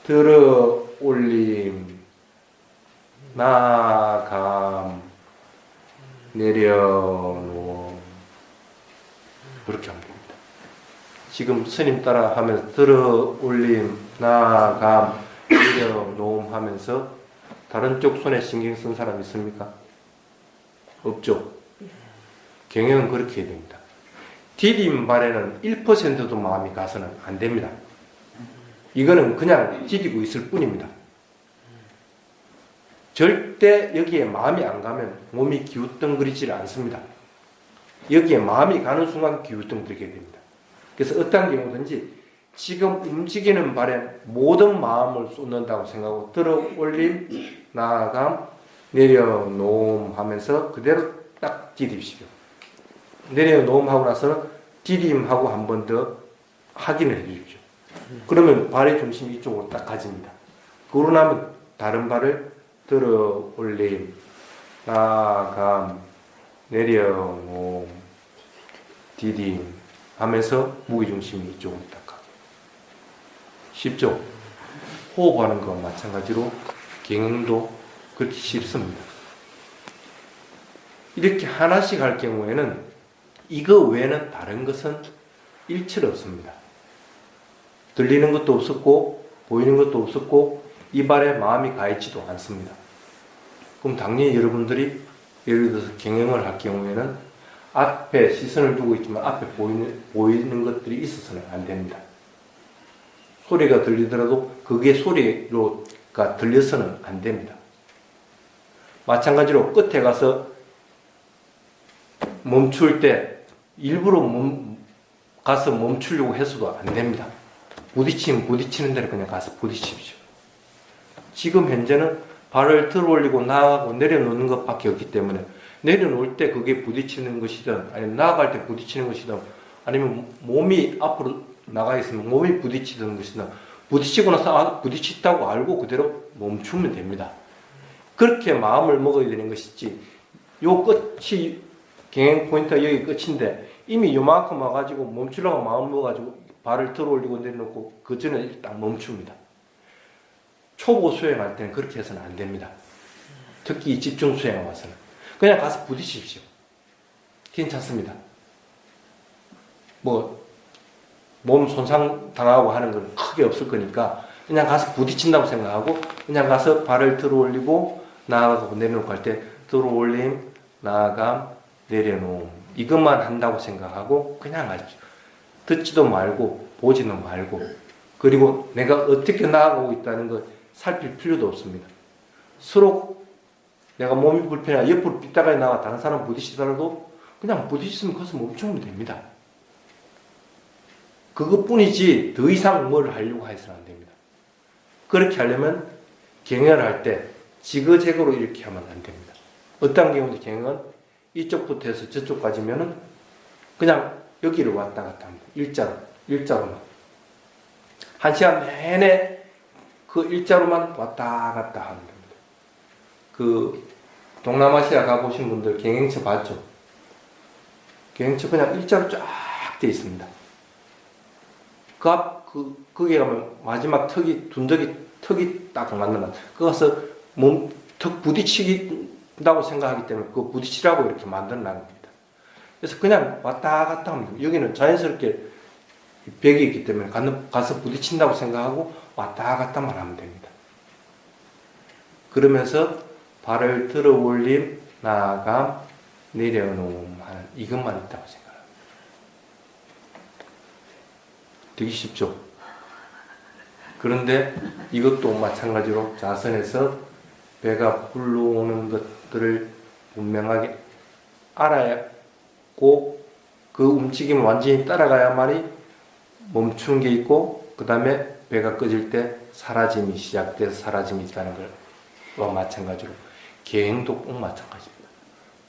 들어 올림, 나감, 내려놓음 그렇게 하면 됩니다. 지금 스님 따라 하면서 들어 올림, 나감, 내려놓음 하면서 다른 쪽 손에 신경 쓴 사람 있습니까? 없죠? 경영은 그렇게 해야 됩니다. 디딤발에는 1%도 마음이 가서는 안 됩니다. 이거는 그냥 디디고 있을 뿐입니다. 절대 여기에 마음이 안 가면 몸이 기우뚱거리지 않습니다. 여기에 마음이 가는 순간 기우뚱거리게 됩니다. 그래서 어떤 경우든지 지금 움직이는 발에 모든 마음을 쏟는다고 생각하고 들어 올림, 나아감, 내려놓음 하면서 그대로 딱 디딥시오. 내려놓음 하고 나서는 디딤하고 한 번 더 확인을 해 주십시오. 그러면 발의 중심이 이쪽으로 딱 가집니다. 그러고 나면 다른 발을 들어 올림, 나아감, 내려놓음, 디딤 하면서 무게중심이 이쪽으로 딱 가고. 쉽죠? 호흡하는 것과 마찬가지로 경영도 그렇게 쉽습니다. 이렇게 하나씩 할 경우에는 이거 외에는 다른 것은 일체 없습니다. 들리는 것도 없었고 보이는 것도 없었고 이발에 마음이 가 있지도 않습니다. 그럼 당연히 여러분들이 예를 들어서 경영을 할 경우에는 앞에 시선을 두고 있지만 앞에 보이는 것들이 있어서는 안 됩니다. 소리가 들리더라도 그게 소리가 들려서는 안 됩니다. 마찬가지로 끝에 가서 멈출 때 일부러 가서 멈추려고 해서도 안 됩니다. 부딪히는 대로 그냥 가서 부딪히십시오. 지금 현재는 발을 들어 올리고 나아가고 내려놓는 것밖에 없기 때문에 내려놓을 때 그게 부딪히는 것이든 아니면 나아갈 때 부딪히는 것이든 아니면 몸이 앞으로 나가 있으면 몸이 부딪히는 것이든 부딪히고 나서 부딪혔다고 알고 그대로 멈추면 됩니다. 그렇게 마음을 먹어야 되는 것이지 요 끝이 경행 포인트가 여기 끝인데 이미 요만큼 와가지고 멈추려고 마음 먹어가지고 발을 들어 올리고 내려놓고 그 전에 딱 멈춥니다. 초보 수행할 때는 그렇게 해서는 안 됩니다. 특히 집중 수행에 와서는 그냥 가서 부딪히십시오. 괜찮습니다. 뭐 몸 손상 당하고 하는 건 크게 없을 거니까 그냥 가서 부딪힌다고 생각하고 그냥 가서 발을 들어 올리고 나아가고 내려놓고 할 때 들어 올림, 나아감, 내려놓음 이것만 한다고 생각하고 그냥 하십시오. 듣지도 말고 보지도 말고 그리고 내가 어떻게 나아가고 있다는 걸 살필 필요도 없습니다. 서로 내가 몸이 불편해 옆으로 삐딱하게 나가 다른 사람 부딪히더라도 그냥 부딪히면 거기서 멈추면 됩니다. 그것뿐이지 더 이상 뭘 하려고 해서는 안 됩니다. 그렇게 하려면 경영을 할 때 지그재그로 이렇게 하면 안 됩니다. 어떤 경우도 경영은 이쪽부터 해서 저쪽까지면은 그냥 여기를 왔다 갔다 합니다. 일자로만. 한 시간 내내 그 일자로만 왔다 갔다 하면 됩니다. 그 동남아시아 가보신 분들 경행처 봤죠? 경행처 그냥 일자로 쫙 돼 있습니다. 거기에 가면 마지막 턱이 딱 맞는 것 같아요. 거기서 턱 부딪히긴다고 생각하기 때문에 그 부딪히라고 이렇게 만들어 놨는 겁니다. 그래서 그냥 왔다 갔다 하면 됩니다. 여기는 자연스럽게 벽이 있기 때문에 가서 부딪힌다고 생각하고 왔다 갔다만 하면 됩니다. 그러면서 발을 들어 올림, 나아감, 내려놓음 하는 이것만 있다고 생각합니다. 되게 쉽죠? 그런데 이것도 마찬가지로 자선에서 배가 불러오는 것들을 분명하게 알아야고 그 움직임을 완전히 따라가야만이 멈추는 게 있고 그 다음에 배가 꺼질 때 사라짐이 시작돼서 사라짐이 있다는 것과 마찬가지로 계행도 꼭 마찬가지입니다.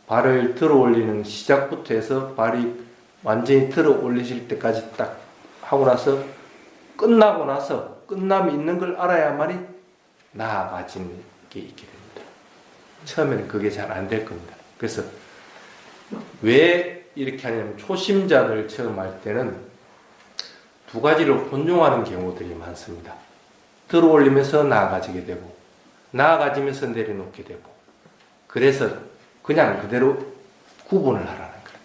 발을 들어 올리는 시작부터 해서 발이 완전히 들어 올리실 때까지 딱 하고 나서 끝나고 나서 끝남이 있는 걸 알아야만이 나아가지는 게 있게 됩니다. 처음에는 그게 잘 안 될 겁니다. 그래서 왜 이렇게 하냐면 초심자들 처음 할 때는 두 가지를 혼용하는 경우들이 많습니다. 들어 올리면서 나아가지게 되고 나아가지면서 내려놓게 되고 그래서 그냥 그대로 구분을 하라는 거예요.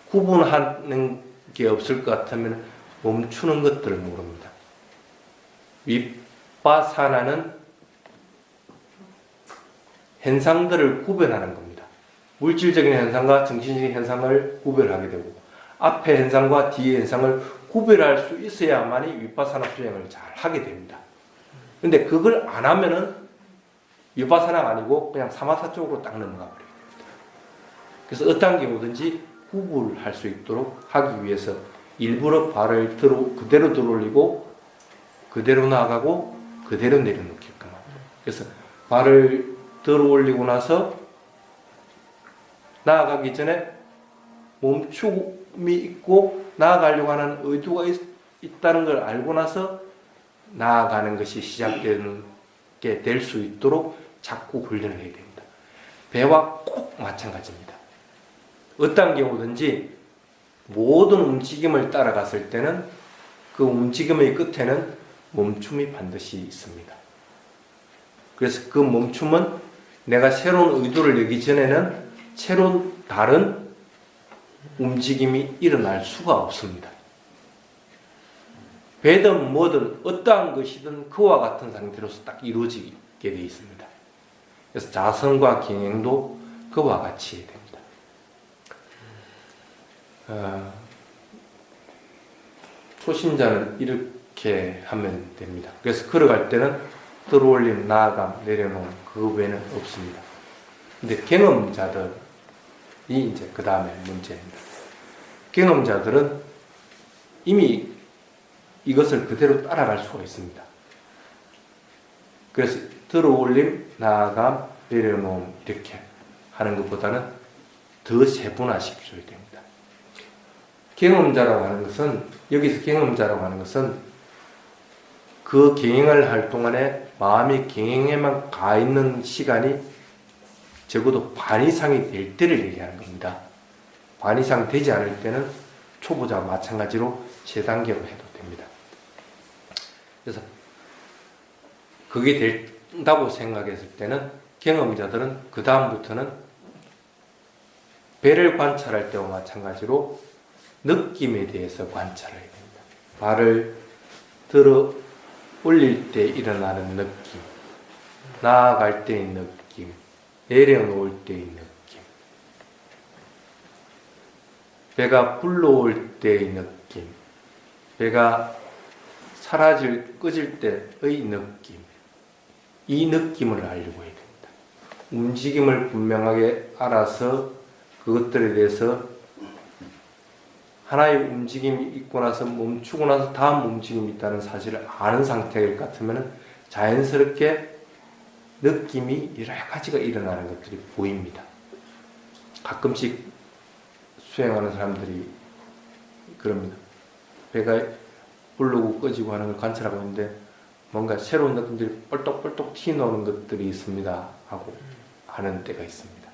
구분하는 게 없을 것 같으면 멈추는 것들을 모릅니다. 윗바사나는 현상들을 구별하는 겁니다. 물질적인 현상과 정신적인 현상을 구별하게 되고 앞의 현상과 뒤의 현상을 구별할 수 있어야만이 윗바사나 수행을 잘 하게 됩니다. 근데 그걸 안 하면은 윗바사나가 아니고 그냥 사마사 쪽으로 딱 넘어가 버려요. 그래서 어떤 경우든지 구분할 수 있도록 하기 위해서 일부러 발을 그대로 들어 올리고 그대로 나가고 그대로 내려놓게끔 합니다. 그래서 발을 들어 올리고 나서 나아가기 전에 멈춤이 있고 나아가려고 하는 의도가 있다는 걸 알고 나서 나아가는 것이 시작되게 될 수 있도록 자꾸 훈련을 해야 됩니다. 배와 꼭 마찬가지입니다. 어떤 경우든지 모든 움직임을 따라갔을 때는 그 움직임의 끝에는 멈춤이 반드시 있습니다. 그래서 그 멈춤은 내가 새로운 의도를 내기 전에는 새로운 다른 움직임이 일어날 수가 없습니다. 배든 뭐든 어떠한 것이든 그와 같은 상태로서 딱 이루어지게 되어 있습니다. 그래서 자선과 경행도 그와 같이 해야 됩니다. 초심자는 이렇게 하면 됩니다. 그래서 걸어갈 때는 들어올림, 나아감, 내려놓음 그 외에는 없습니다. 근데 경험자들이 이제 그 다음에 문제입니다. 경험자들은 이미 이것을 그대로 따라갈 수가 있습니다. 그래서 들어올림, 나아감, 내려놓음 이렇게 하는 것보다는 더 세분화시켜줘야 됩니다. 경험자라고 하는 것은 여기서 경험자라고 하는 것은 그 경행을 할 동안에 마음이 경행에만 가 있는 시간이 적어도 반 이상이 될 때를 얘기하는 겁니다. 반 이상 되지 않을 때는 초보자와 마찬가지로 세 단계로 해도 됩니다. 그래서 그게 된다고 생각했을 때는 경험자들은 그 다음부터는 배를 관찰할 때와 마찬가지로 느낌에 대해서 관찰해야 됩니다. 발을 들어 올릴 때 일어나는 느낌, 나아갈 때의 느낌, 내려놓을 때의 느낌, 배가 불러올 때의 느낌, 배가 꺼질 때의 느낌, 이 느낌을 알려고 해야 됩니다. 움직임을 분명하게 알아서 그것들에 대해서 하나의 움직임이 있고 나서 멈추고 나서 다음 움직임이 있다는 사실을 아는 상태일 것 같으면 자연스럽게 느낌이 여러 가지가 일어나는 것들이 보입니다. 가끔씩 수행하는 사람들이 그럽니다. 배가 부르고 꺼지고 하는 걸 관찰하고 있는데 뭔가 새로운 느낌들이 뻘떡뻘떡 튀어나오는 것들이 있습니다 하고 하는 때가 있습니다.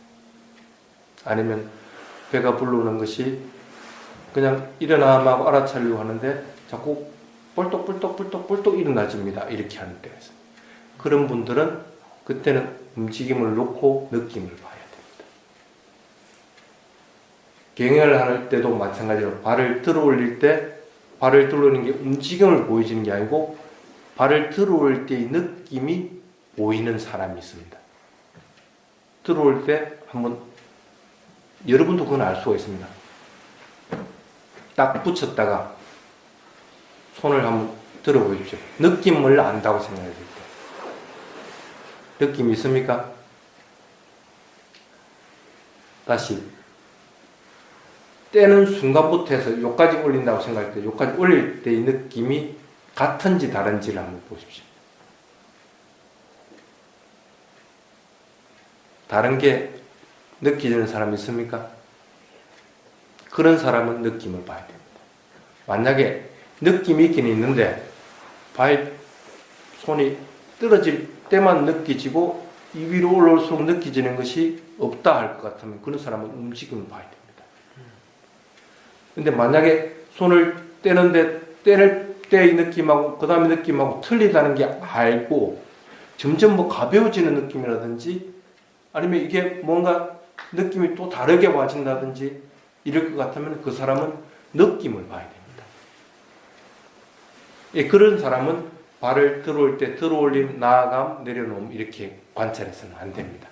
아니면 배가 불러오는 것이 그냥 일어나면 알아차리려고 하는데 자꾸 뻘떡뻘떡 일어나집니다. 이렇게 하는 때가 있습니다. 그런 분들은 그때는 움직임을 놓고 느낌을 봐야 됩니다. 경영을 할 때도 마찬가지로 발을 들어올릴 때 발을 들어올리는 게 움직임을 보여지는 게 아니고 발을 들어올 때의 느낌이 보이는 사람이 있습니다. 들어올 때 한번 여러분도 그건 알 수가 있습니다. 딱 붙였다가 손을 한번 들어보십시오. 느낌을 안다고 생각해 볼 때. 느낌이 있습니까? 다시. 떼는 순간부터 해서 여기까지 올린다고 생각할 때, 여기까지 올릴 때의 느낌이 같은지 다른지를 한번 보십시오. 다른 게 느껴지는 사람이 있습니까? 그런 사람은 느낌을 봐야 됩니다. 만약에 느낌이 있긴 있는데 손이 떨어질 때만 느껴지고 이 위로 올라올수록 느껴지는 것이 없다 할 것 같으면 그런 사람은 움직임을 봐야 됩니다. 근데 만약에 손을 떼는데 떼를 때의 느낌하고 그 다음에 느낌하고 틀리다는 게 알고 점점 가벼워지는 느낌이라든지 아니면 이게 뭔가 느낌이 또 다르게 와진다든지 이럴 것 같으면 그 사람은 느낌을 봐야 됩니다. 예, 그런 사람은 발을 들어올 때 들어올림, 나아감, 내려놓음 이렇게 관찰해서는 안 됩니다.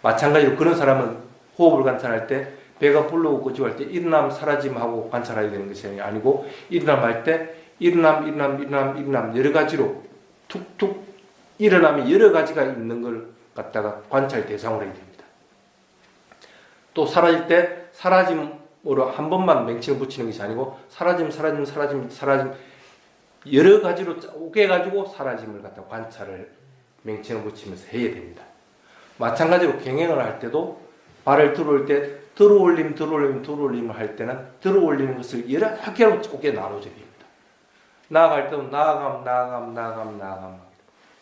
마찬가지로 그런 사람은 호흡을 관찰할 때 배가 불러오고 꺼지고 할 때 일어남, 사라짐 하고 관찰해야 되는 것이 아니고 일어남 할 때 일어남 여러 가지로 툭툭 일어남이 여러 가지가 있는 걸 갖다가 관찰 대상으로 해야 됩니다. 또 사라질 때 사라짐으로 한 번만 맹칭을 붙이는 것이 아니고 사라짐 여러 가지로 쪼개가지고 사라짐을 갖다 관찰을 맹칭을 붙이면서 해야 됩니다. 마찬가지로 경행을 할 때도 발을 들어올 때 들어올림을 할 때는 들어올리는 것을 여러 개로 쪼개 나눠줘야 됩니다. 나아갈 때도 나아감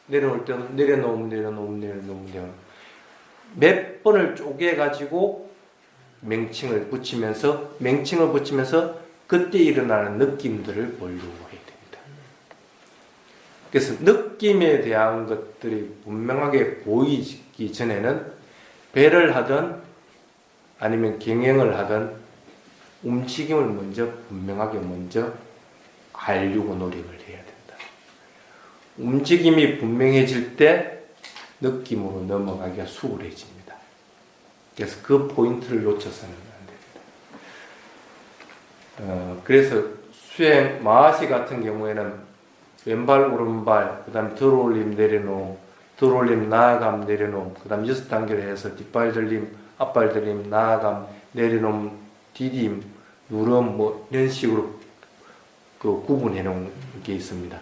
내려올 때도 내려놓음 몇 번을 쪼개가지고 맹칭을 붙이면서 그때 일어나는 느낌들을 보려고 해야 됩니다. 그래서 느낌에 대한 것들이 분명하게 보이기 전에는 배를 하든 아니면 경행을 하든 움직임을 분명하게 알려고 노력을 해야 된다. 움직임이 분명해질 때 느낌으로 넘어가기가 수월해집니다. 그래서 그 포인트를 놓쳐서는 안 됩니다. 그래서 수행, 마하시 같은 경우에는 왼발, 오른발, 그 다음에 들어올림, 내려놓음, 들어올림, 나아감, 내려놓음, 그 다음 6단계로 해서 뒷발 들림, 앞발 들림, 나아감, 내려놓음, 디딤, 누름, 이런 식으로 그 구분해 놓은 게 있습니다.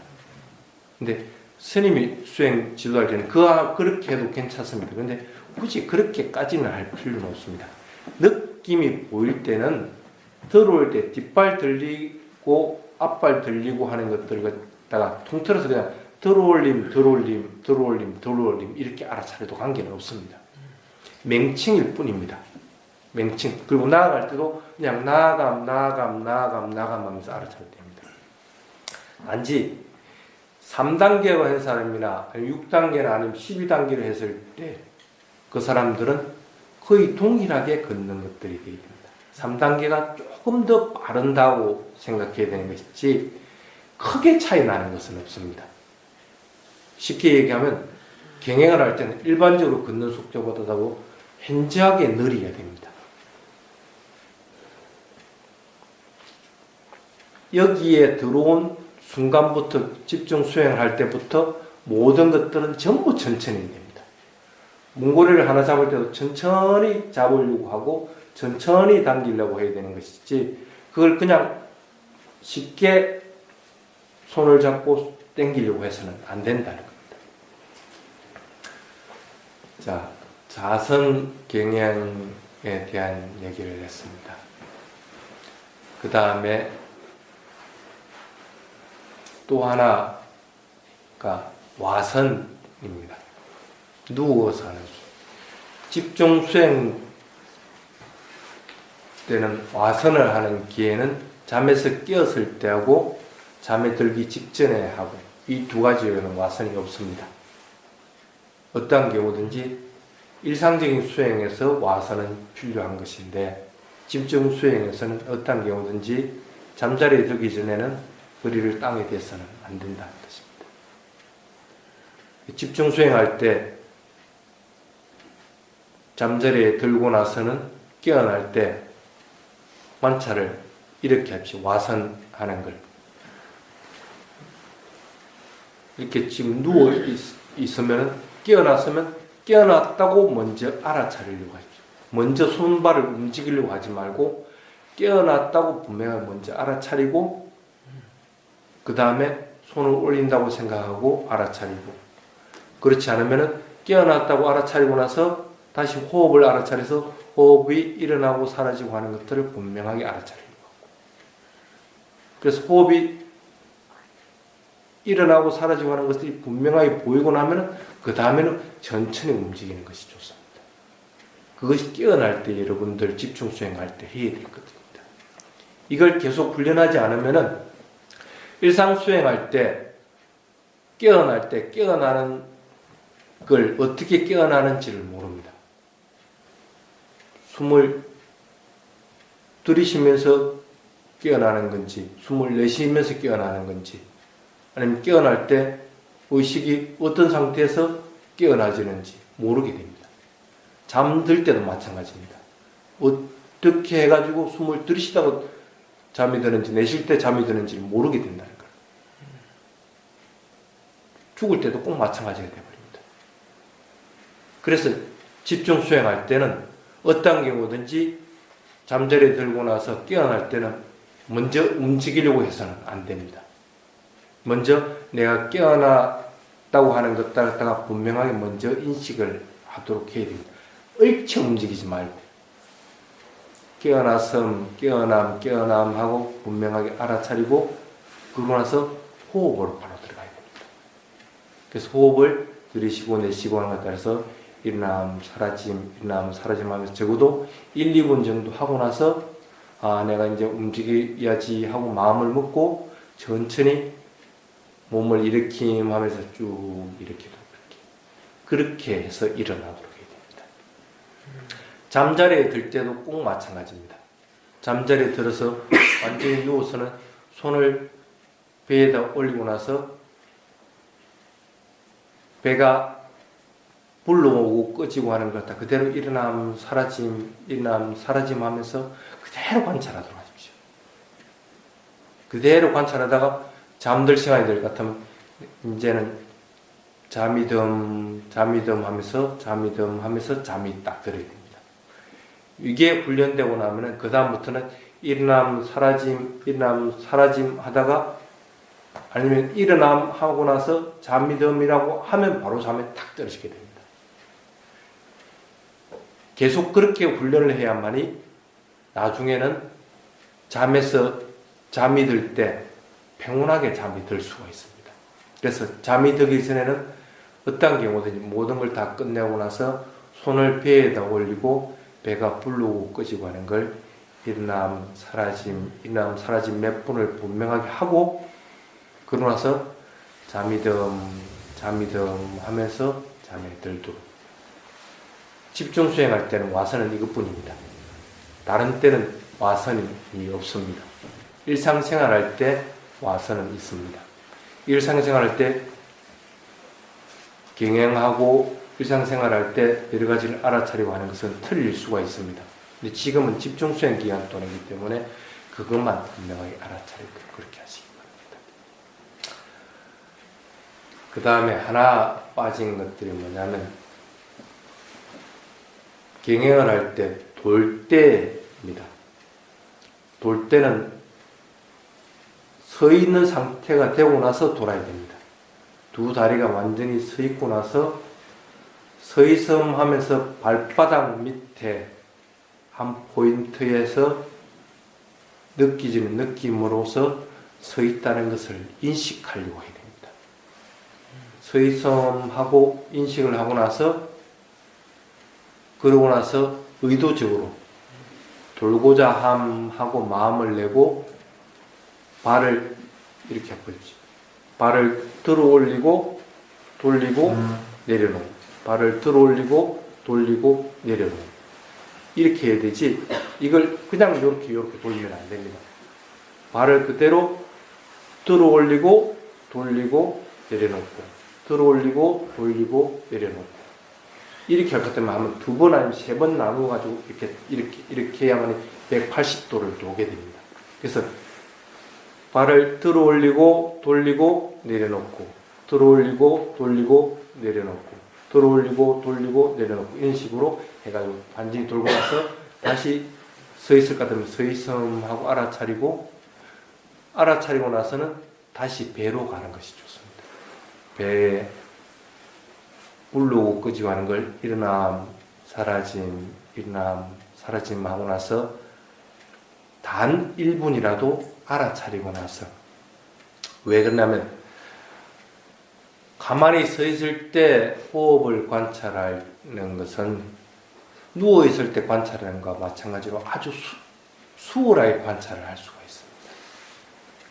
근데 스님이 수행 지도할 때는 그렇게 해도 괜찮습니다. 근데 굳이 그렇게까지는 할 필요는 없습니다. 느낌이 보일 때는 들어올 때 뒷발 들리고 앞발 들리고 하는 것들을 갖다가 통틀어서 그냥 들어올림 이렇게 알아차려도 관계는 없습니다. 맹칭일 뿐입니다. 맹칭. 그리고 나아갈 때도 그냥 나아감 하면서 알아차려야 됩니다. 단지 3단계로 한 사람이나 6단계나 아니면 12단계로 했을 때 그 사람들은 거의 동일하게 걷는 것들이 되게 됩니다. 3단계가 조금 더 빠른다고 생각해야 되는 것이지 크게 차이 나는 것은 없습니다. 쉽게 얘기하면 경행을 할 때는 일반적으로 걷는 속도보다도 현저하게 느리게 됩니다. 여기에 들어온 순간부터 집중 수행을 할 때부터 모든 것들은 전부 천천히 됩니다. 문고리를 하나 잡을 때도 천천히 잡으려고 하고 천천히 당기려고 해야 되는 것이지 그걸 그냥 쉽게 손을 잡고 당기려고 해서는 안 된다는 겁니다. 자, 자선 경영에 대한 얘기를 했습니다. 그 다음에 또 하나가 와선입니다. 누워서 하는 수. 집중 수행 때는 와선을 하는 기회는 잠에서 깨었을 때하고 잠에 들기 직전에 하고 이 두 가지에는 와선이 없습니다. 어떠한 경우든지 일상적인 수행에서 와선은 필요한 것인데 집중 수행에서는 어떠한 경우든지 잠자리에 들기 전에는 허리를 땅에 대서는 안 된다는 것입니다. 집중 수행할 때 잠자리에 들고 나서는 깨어날 때 관찰을 이렇게 합시다. 와선하는 걸. 이렇게 지금 누워 있으면 깨어났으면 깨어났다고 먼저 알아차리려고 하십시오. 먼저 손발을 움직이려고 하지 말고 깨어났다고 분명히 먼저 알아차리고 그 다음에 손을 올린다고 생각하고 알아차리고 그렇지 않으면 깨어났다고 알아차리고 나서 다시 호흡을 알아차려서 호흡이 일어나고 사라지고 하는 것들을 분명하게 알아차리는 거고 그래서 호흡이 일어나고 사라지고 하는 것들이 분명하게 보이고 나면 그 다음에는 천천히 움직이는 것이 좋습니다. 그것이 깨어날 때 여러분들 집중 수행할 때 해야 될 것입니다. 이걸 계속 훈련하지 않으면 일상 수행할 때 깨어날 때 깨어나는 걸 어떻게 깨어나는지를 모릅니다. 숨을 들이쉬면서 깨어나는 건지 숨을 내쉬면서 깨어나는 건지 아니면 깨어날 때 의식이 어떤 상태에서 깨어나지는지 모르게 됩니다. 잠들 때도 마찬가지입니다. 어떻게 해가지고 숨을 들이쉬다가 잠이 드는지 내쉴 때 잠이 드는지 모르게 된다는 거예요. 죽을 때도 꼭 마찬가지가 되어버립니다. 그래서 집중 수행할 때는 어떤 경우든지 잠자리에 들고 나서 깨어날 때는 먼저 움직이려고 해서는 안 됩니다. 먼저 내가 깨어났다고 하는 것을 갖다가 분명하게 먼저 인식을 하도록 해야 됩니다. 얽혀 움직이지 말고 깨어남 하고 분명하게 알아차리고 그러고 나서 호흡으로 바로 들어가야 됩니다. 그래서 호흡을 들이쉬고 내쉬고 하는 것에 따라서 일어남 사라짐 하면서 적어도 1, 2분 정도 하고 나서 내가 이제 움직여야지 하고 마음을 먹고 천천히 몸을 일으킴 하면서 쭉 이렇게 그렇게 해서 일어나도록 해야 됩니다. 잠자리에 들 때도 꼭 마찬가지입니다. 잠자리에 들어서 완전히 누워서는 손을 배에다 올리고 나서 배가 불러오고 꺼지고 하는 것 같다. 그대로 일어남 사라짐 하면서 그대로 관찰하도록 하십시오. 그대로 관찰하다가 잠들 시간이 될 것 같으면 이제는 잠이듬 하면서 잠이 딱 들어야 됩니다. 이게 훈련되고 나면은 그 다음부터는 일어남 사라짐 하다가 아니면 일어남 하고 나서 잠이듬이라고 하면 바로 잠에 탁 떨어지게 됩니다. 계속 그렇게 훈련을 해야만이 나중에는 잠에서 잠이 들 때 평온하게 잠이 들 수가 있습니다. 그래서 잠이 들기 전에는 어떤 경우든지 모든 걸 다 끝내고 나서 손을 배에다 올리고 배가 불르고 꺼지고 하는 걸 일어남 사라짐 몇 분을 분명하게 하고 그러고 나서 잠이 하면서 잠에 들도록. 집중 수행할 때는 와서는 이것뿐입니다. 다른 때는 와선이 없습니다. 일상생활할 때 와선은 있습니다. 일상생활할 때 경영하고 일상생활할 때 여러 가지를 알아차리고 하는 것은 틀릴 수가 있습니다. 근데 지금은 집중수행 기간 동안이기 때문에 그것만 분명하게 알아차리고 그렇게 하시기 바랍니다. 그 다음에 하나 빠진 것들이 뭐냐면 경영을 할 때 돌 때입니다. 돌 때는 서 있는 상태가 되고 나서 돌아야 됩니다. 두 다리가 완전히 서 있고 나서 서있음 하면서 발바닥 밑에 한 포인트에서 느끼지는 느낌으로써 서 있다는 것을 인식하려고 해야 됩니다. 서있음 하고 인식을 하고 나서 그러고 나서 의도적으로 돌고자 함하고 마음을 내고 발을 이렇게 보이죠. 발을 들어 올리고 돌리고 내려놓고 발을 들어 올리고 돌리고 내려놓고 이렇게 해야 되지 이걸 그냥 이렇게 돌리면 안 됩니다. 발을 그대로 들어 올리고 돌리고 내려놓고 들어 올리고 돌리고 내려놓고 이렇게 할 것 때문에 하면 두 번 아니면 세 번 나누어 가지고 이렇게 해야만 180도를 도게 됩니다. 그래서 발을 들어 올리고 돌리고 내려놓고 들어 올리고 돌리고 내려놓고 들어 올리고 돌리고 내려놓고 이런 식으로 해가지고 완전히 돌고 나서 다시 서 있을 것 같으면 서 있음하고 알아차리고 나서는 다시 배로 가는 것이 좋습니다. 배에 울르고 끄지고 하는 걸 일어남 사라짐 하고 나서 단 1분이라도 알아차리고 나서 왜 그러냐면 가만히 서 있을 때 호흡을 관찰하는 것은 누워 있을 때 관찰하는 것과 마찬가지로 아주 수월하게 관찰을 할 수가 있습니다.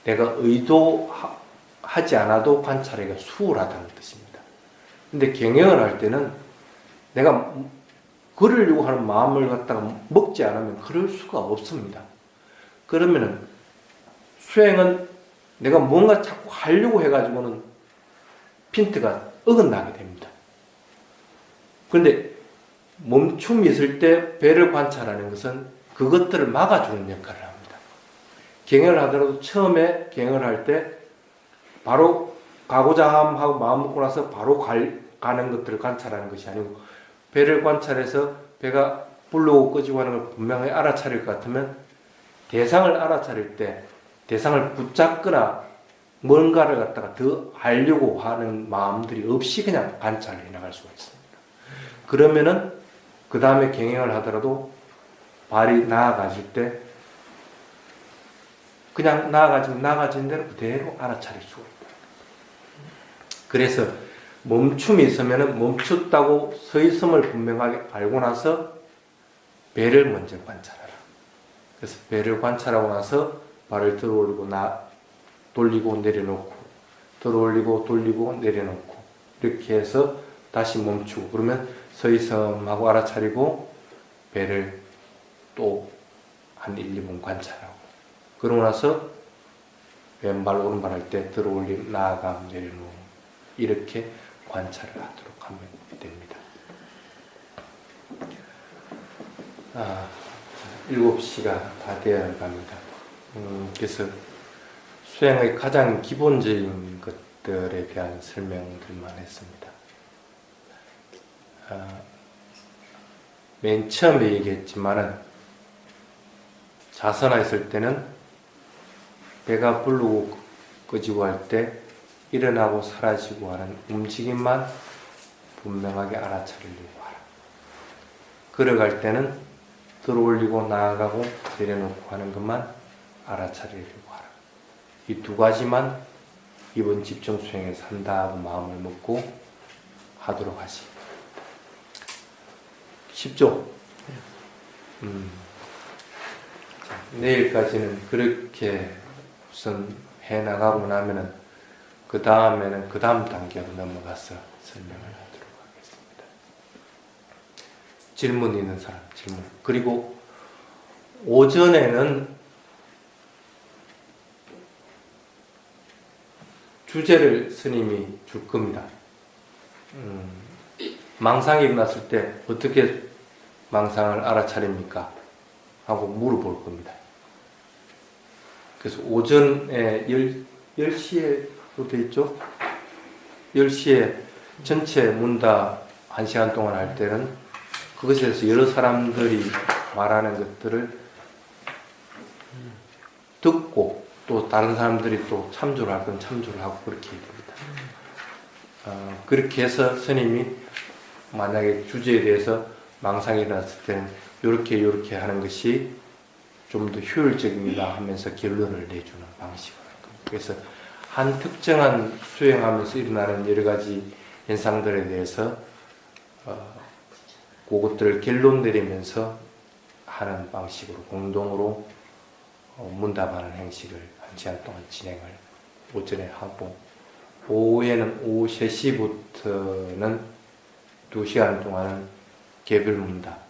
내가 의도하지 않아도 관찰하기가 수월하다는 뜻입니다. 근데 경영을 할 때는 내가 그러려고 하는 마음을 갖다가 먹지 않으면 그럴 수가 없습니다. 그러면은 수행은 내가 뭔가 자꾸 하려고 해가지고는 핀트가 어긋나게 됩니다. 그런데 멈춤이 있을 때 배를 관찰하는 것은 그것들을 막아주는 역할을 합니다. 경영을 하더라도 처음에 경영을 할 때 바로 가고자 함하고 마음 먹고 나서 바로 가는 것들을 관찰하는 것이 아니고 배를 관찰해서 배가 불르고 끄지고 하는 걸 분명히 알아차릴 것 같으면 대상을 알아차릴 때 대상을 붙잡거나 뭔가를 갖다가 더 알려고 하는 마음들이 없이 그냥 관찰을 해나갈 수가 있습니다. 그러면은 그 다음에 경영을 하더라도 발이 나아가질 때 그냥 나아가진 대로 그대로 알아차릴 수가 있다. 그래서 멈춤이 있으면 멈췄다고 서 있음을 분명하게 알고 나서 배를 먼저 관찰하라. 그래서 배를 관찰하고 나서 발을 들어 올리고 돌리고 내려놓고 들어 올리고 돌리고 내려놓고 이렇게 해서 다시 멈추고 그러면 서 있음하고 알아차리고 배를 또 한 1, 2분 관찰하고 그러고 나서 왼발 오른발 할 때 들어 올림 나아감 내려놓고 이렇게 관찰을 하도록 하면 됩니다. 7시가 다 되어 갑니다. 그래서 수행의 가장 기본적인 것들에 대한 설명들만 했습니다. 맨 처음에 얘기했지만은 자선하 있을 때는 배가 부르고 끄지고 할 때 일어나고 사라지고 하는 움직임만 분명하게 알아차리려고 하라. 걸어갈 때는 들어 올리고 나아가고 내려놓고 하는 것만 알아차리려고 하라. 이 두 가지만 이번 집중 수행에서 한다고 마음을 먹고 하도록 하시기 바랍니다. 쉽죠? 내일까지는 그렇게 우선 해나가고 나면은 그 다음에는 그 다음 단계로 넘어가서 설명을 하도록 하겠습니다. 질문 있는 사람, 질문. 그리고 오전에는 주제를 스님이 줄 겁니다. 망상이 일어났을 때 어떻게 망상을 알아차립니까? 하고 물어볼 겁니다. 그래서 오전에 10시에로 되어 있죠? 10시에 전체 문다 1시간 동안 할 때는 그것에 대해서 여러 사람들이 말하는 것들을 듣고 또 다른 사람들이 또 참조를 할 건 참조를 하고 그렇게 해야 됩니다. 그렇게 해서 스님이 만약에 주제에 대해서 망상이 일어났을 때는 요렇게 하는 것이 좀 더 효율적이다 하면서 결론을 내주는 방식으로 하는 겁니다. 그래서 한 특정한 수행하면서 일어나는 여러 가지 현상들에 대해서 그것들을 결론 내리면서 하는 방식으로 공동으로 문답하는 행식을 1시간 동안 진행을 오전에 하고 오후에는 오후 3시부터는 2시간 동안은 개별문답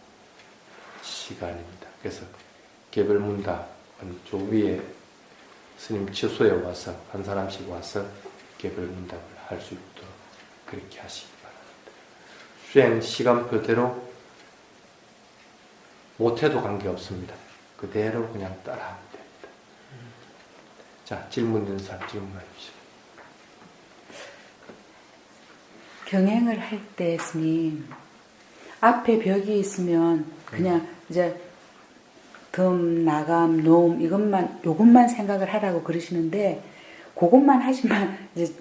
시간입니다. 그래서 개별문답은 저 위에 스님 처소에 와서 한 사람씩 와서 개별문답을 할 수 있도록 그렇게 하시기 바랍니다. 수행 시간표대로 못해도 관계없습니다. 그대로 그냥 따라하면 됩니다. 자, 질문 있는 사람 질문해 주시죠. 경행을 할 때 스님 앞에 벽이 있으면 그냥 이제 덤, 나감, 노음 요것만 생각을 하라고 그러시는데 그것만 하지만 이제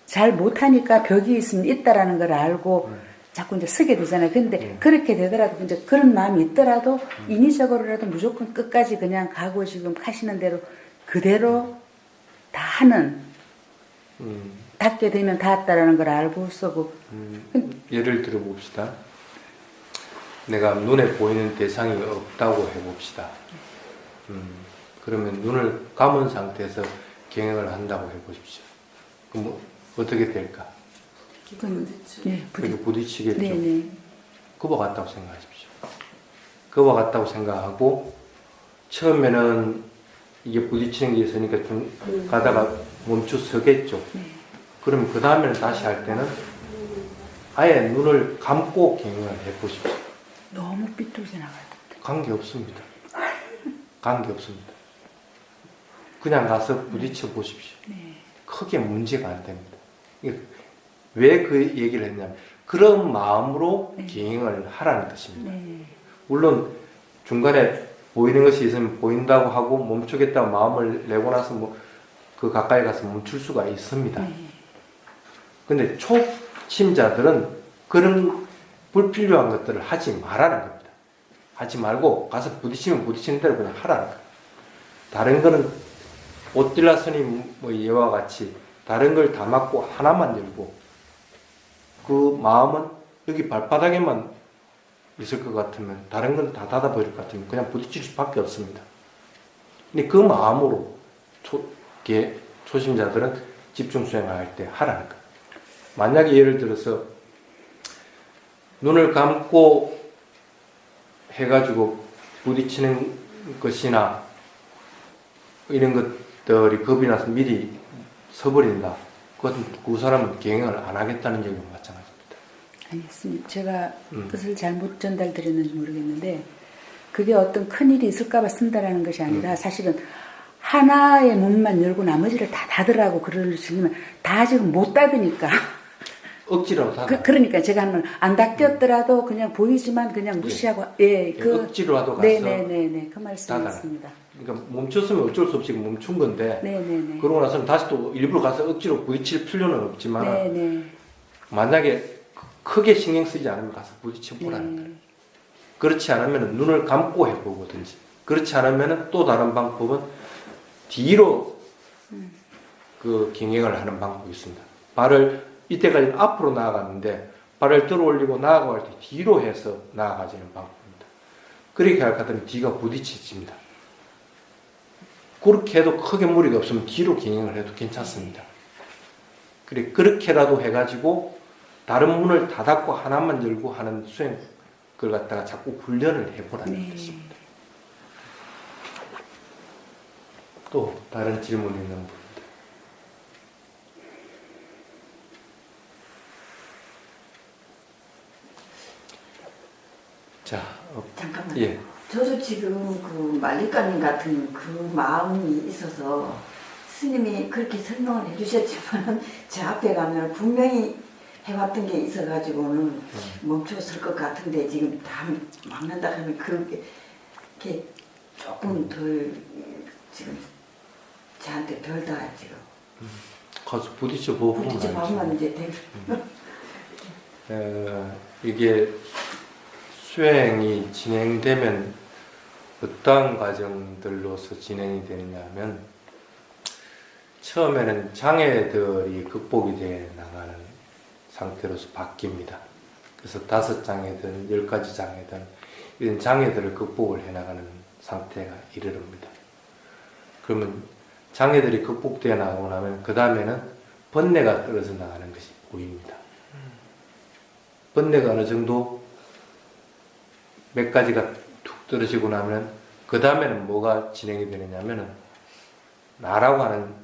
잘 못하니까 벽이 있으면 있다라는 걸 알고 자꾸 이제 쓰게 되잖아요. 근데 그렇게 되더라도 이제 그런 마음이 있더라도 인위적으로라도 무조건 끝까지 그냥 가고 지금 하시는 대로 그대로 다 하는 닿게 되면 닿았다라는 걸 알고 쓰고 예를 들어 봅시다. 내가 눈에 보이는 대상이 없다고 해봅시다. 그러면 눈을 감은 상태에서 경영을 한다고 해보십시오. 그럼 뭐 어떻게 될까? 네, 부딪히겠죠. 네네. 그와 같다고 생각하십시오. 그와 같다고 생각하고 처음에는 이게 부딪히는 게 있으니까 좀 가다가 멈춰 서겠죠. 네. 그럼 그 다음에는 다시 할 때는 아예 눈을 감고 경영을 해보십시오. 너무 삐뚤게 나가요. 관계없습니다. 관계없습니다. 그냥 가서 부딪혀 보십시오. 네. 크게 문제가 안 됩니다. 왜 그 얘기를 했냐면 그런 마음으로 네. 기행을 하라는 뜻입니다. 네. 물론 중간에 보이는 것이 있으면 보인다고 하고 멈추겠다고 마음을 내고 나서 뭐 그 가까이 가서 멈출 수가 있습니다. 네. 근데 초심자들은 그런 불필요한 것들을 하지 말라는 겁니다. 하지 말고 가서 부딪히면 부딪히는 대로 그냥 하라는 거예요. 다른 거는 오틸라 스님 뭐 예와 같이 다른 걸 다 막고 하나만 열고 그 마음은 여기 발바닥에만 있을 것 같으면 다른 건 다 닫아버릴 것 같으면 그냥 부딪힐 수밖에 없습니다. 근데 그 마음으로 초심자들은 집중 수행을 할 때 하라는 거예요. 만약에 예를 들어서 눈을 감고 해가지고 부딪히는 것이나 이런 것들이 겁이 나서 미리 서버린다. 그것은 그 사람은 경영을 안 하겠다는 얘기와 마찬가지입니다. 아니, 스님, 제가 뜻을 잘못 전달드렸는지 모르겠는데 그게 어떤 큰일이 있을까봐 쓴다라는 것이 아니라 사실은 하나의 문만 열고 나머지를 다 닫으라고 그러시면 다 지금 못 닫으니까 억지로 닫아. 그러니까 제가 하는 말 안 닫혔더라도 그냥 보이지만 그냥 무시하고 억지로라도 가서 네네네네 그 말씀이었습니다. 그러니까 멈췄으면 어쩔 수 없이 멈춘 건데 네네네. 그러고 나서는 다시 또 일부러 가서 억지로 부딪힐 필요는 없지만 네네. 만약에 크게 신경 쓰지 않으면 가서 부딪혀 보라는 거예요. 그렇지 않으면 눈을 감고 해보거든지 그렇지 않으면 또 다른 방법은 뒤로 그 경영을 하는 방법이 있습니다. 발을 이때까지는 앞으로 나아갔는데 발을 들어 올리고 나아갈 때 뒤로 해서 나아가지는 방법입니다. 그렇게 할 것 같으면 뒤가 부딪혀집니다. 그렇게 해도 크게 무리가 없으면 뒤로 경영을 해도 괜찮습니다. 그래, 그렇게라도 해가지고 다른 문을 다 닫고 하나만 열고 하는 수행, 그걸 갖다가 자꾸 훈련을 해보라는 네. 뜻입니다. 또 다른 질문 있는 분. 자, 잠깐만. 예. 저도 지금 그 말리까님 같은 그 마음이 있어서 스님이 그렇게 설명을 해주셨지만 제 앞에 가면 분명히 해왔던 게 있어가지고는 멈췄을 것 같은데 지금 다 막는다 하면 그렇게 조금 덜 지금 저한테 덜다 지금. 가서 부딪혀 보면 부딪혀 보면 이제 될. 이게 수행이 진행되면 어떠한 과정들로서 진행이 되느냐 하면 처음에는 장애들이 극복이 되어 나가는 상태로서 바뀝니다. 그래서 5장애든 10가지 장애든 이런 장애들을 극복을 해나가는 상태가 이르릅니다. 그러면 장애들이 극복되어 나가고 나면 그 다음에는 번뇌가 떨어져 나가는 것이 보입니다. 번뇌가 어느 정도 몇 가지가 툭 떨어지고 나면 그 다음에는 뭐가 진행이 되느냐면은 나라고 하는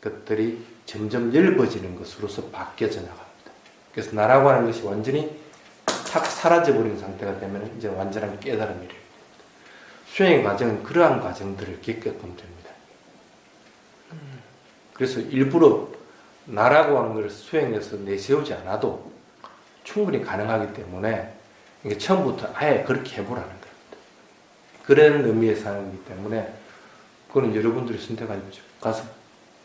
것들이 점점 엷어지는 것으로서 바뀌어져 나갑니다. 그래서 나라고 하는 것이 완전히 탁 사라져버린 상태가 되면 이제 완전한 깨달음이 됩니다. 수행의 과정은 그러한 과정들을 겪게끔 됩니다. 그래서 일부러 나라고 하는 것을 수행해서 내세우지 않아도 충분히 가능하기 때문에 이게 처음부터 아예 그렇게 해보라는 겁니다. 그런 의미에서 하는 거기 때문에 그거는 여러분들이 선택하십시오. 가서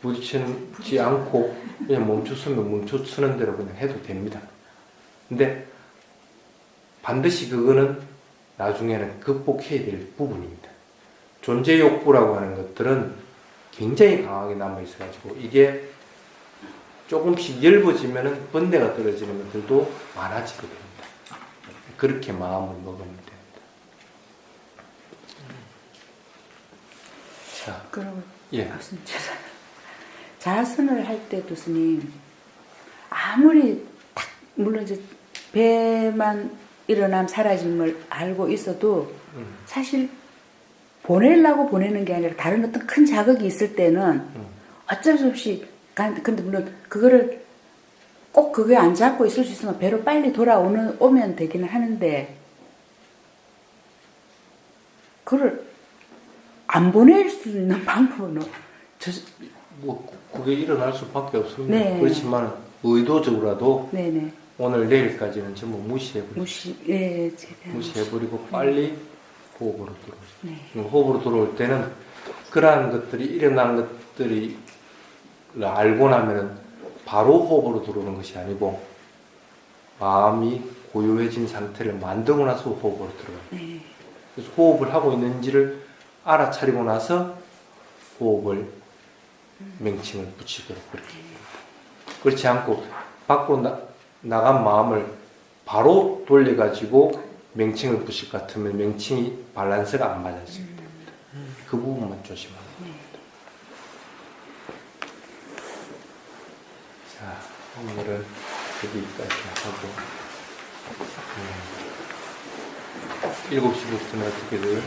부딪히지 않고 그냥 멈췄으면 멈춰서는 대로 그냥 해도 됩니다. 근데 반드시 그거는 나중에는 극복해야 될 부분입니다. 존재 욕구라고 하는 것들은 굉장히 강하게 남아있어가지고 이게 조금씩 엷어지면은 번뇌가 떨어지는 것들도 많아지게 됩니다. 그렇게 마음을 먹으면 됩니다. 자, 그럼 예. 무슨 자선을 할 때도 스님 아무리 딱 물론 이제 배만 일어남 사라짐을 알고 있어도 사실 보내려고 보내는 게 아니라 다른 어떤 큰 자극이 있을 때는 어쩔 수 없이 근데 물론 그거를 꼭 그게 안 잡고 있을 수 있으면 배로 빨리 오면 되기는 하는데 그걸 안 보낼 수 있는 방법은 뭐 그게 일어날 수밖에 없습니다. 네. 그렇지만 의도적으로라도 네네 오늘 내일까지는 전부 무시해버리고 무시해버리고 빨리 호흡으로 들어오죠. 네. 호흡으로 들어올 때는 그러한 것들이 일어난 것들이 알고 나면은 바로 호흡으로 들어오는 것이 아니고 마음이 고요해진 상태를 만들고 나서 호흡으로 들어가요. 네. 그래서 호흡을 하고 있는지를 알아차리고 나서 호흡을 명칭을 붙이도록 그렇게 합니다. 그렇지 않고 밖으로 나간 마음을 바로 돌려가지고 명칭을 붙일 것 같으면 명칭이 밸런스가 안 맞아지기 때문에 그 부분만 조심하면 됩니다. 자, 오늘은 여기까지 하고 7시부터는 어떻게들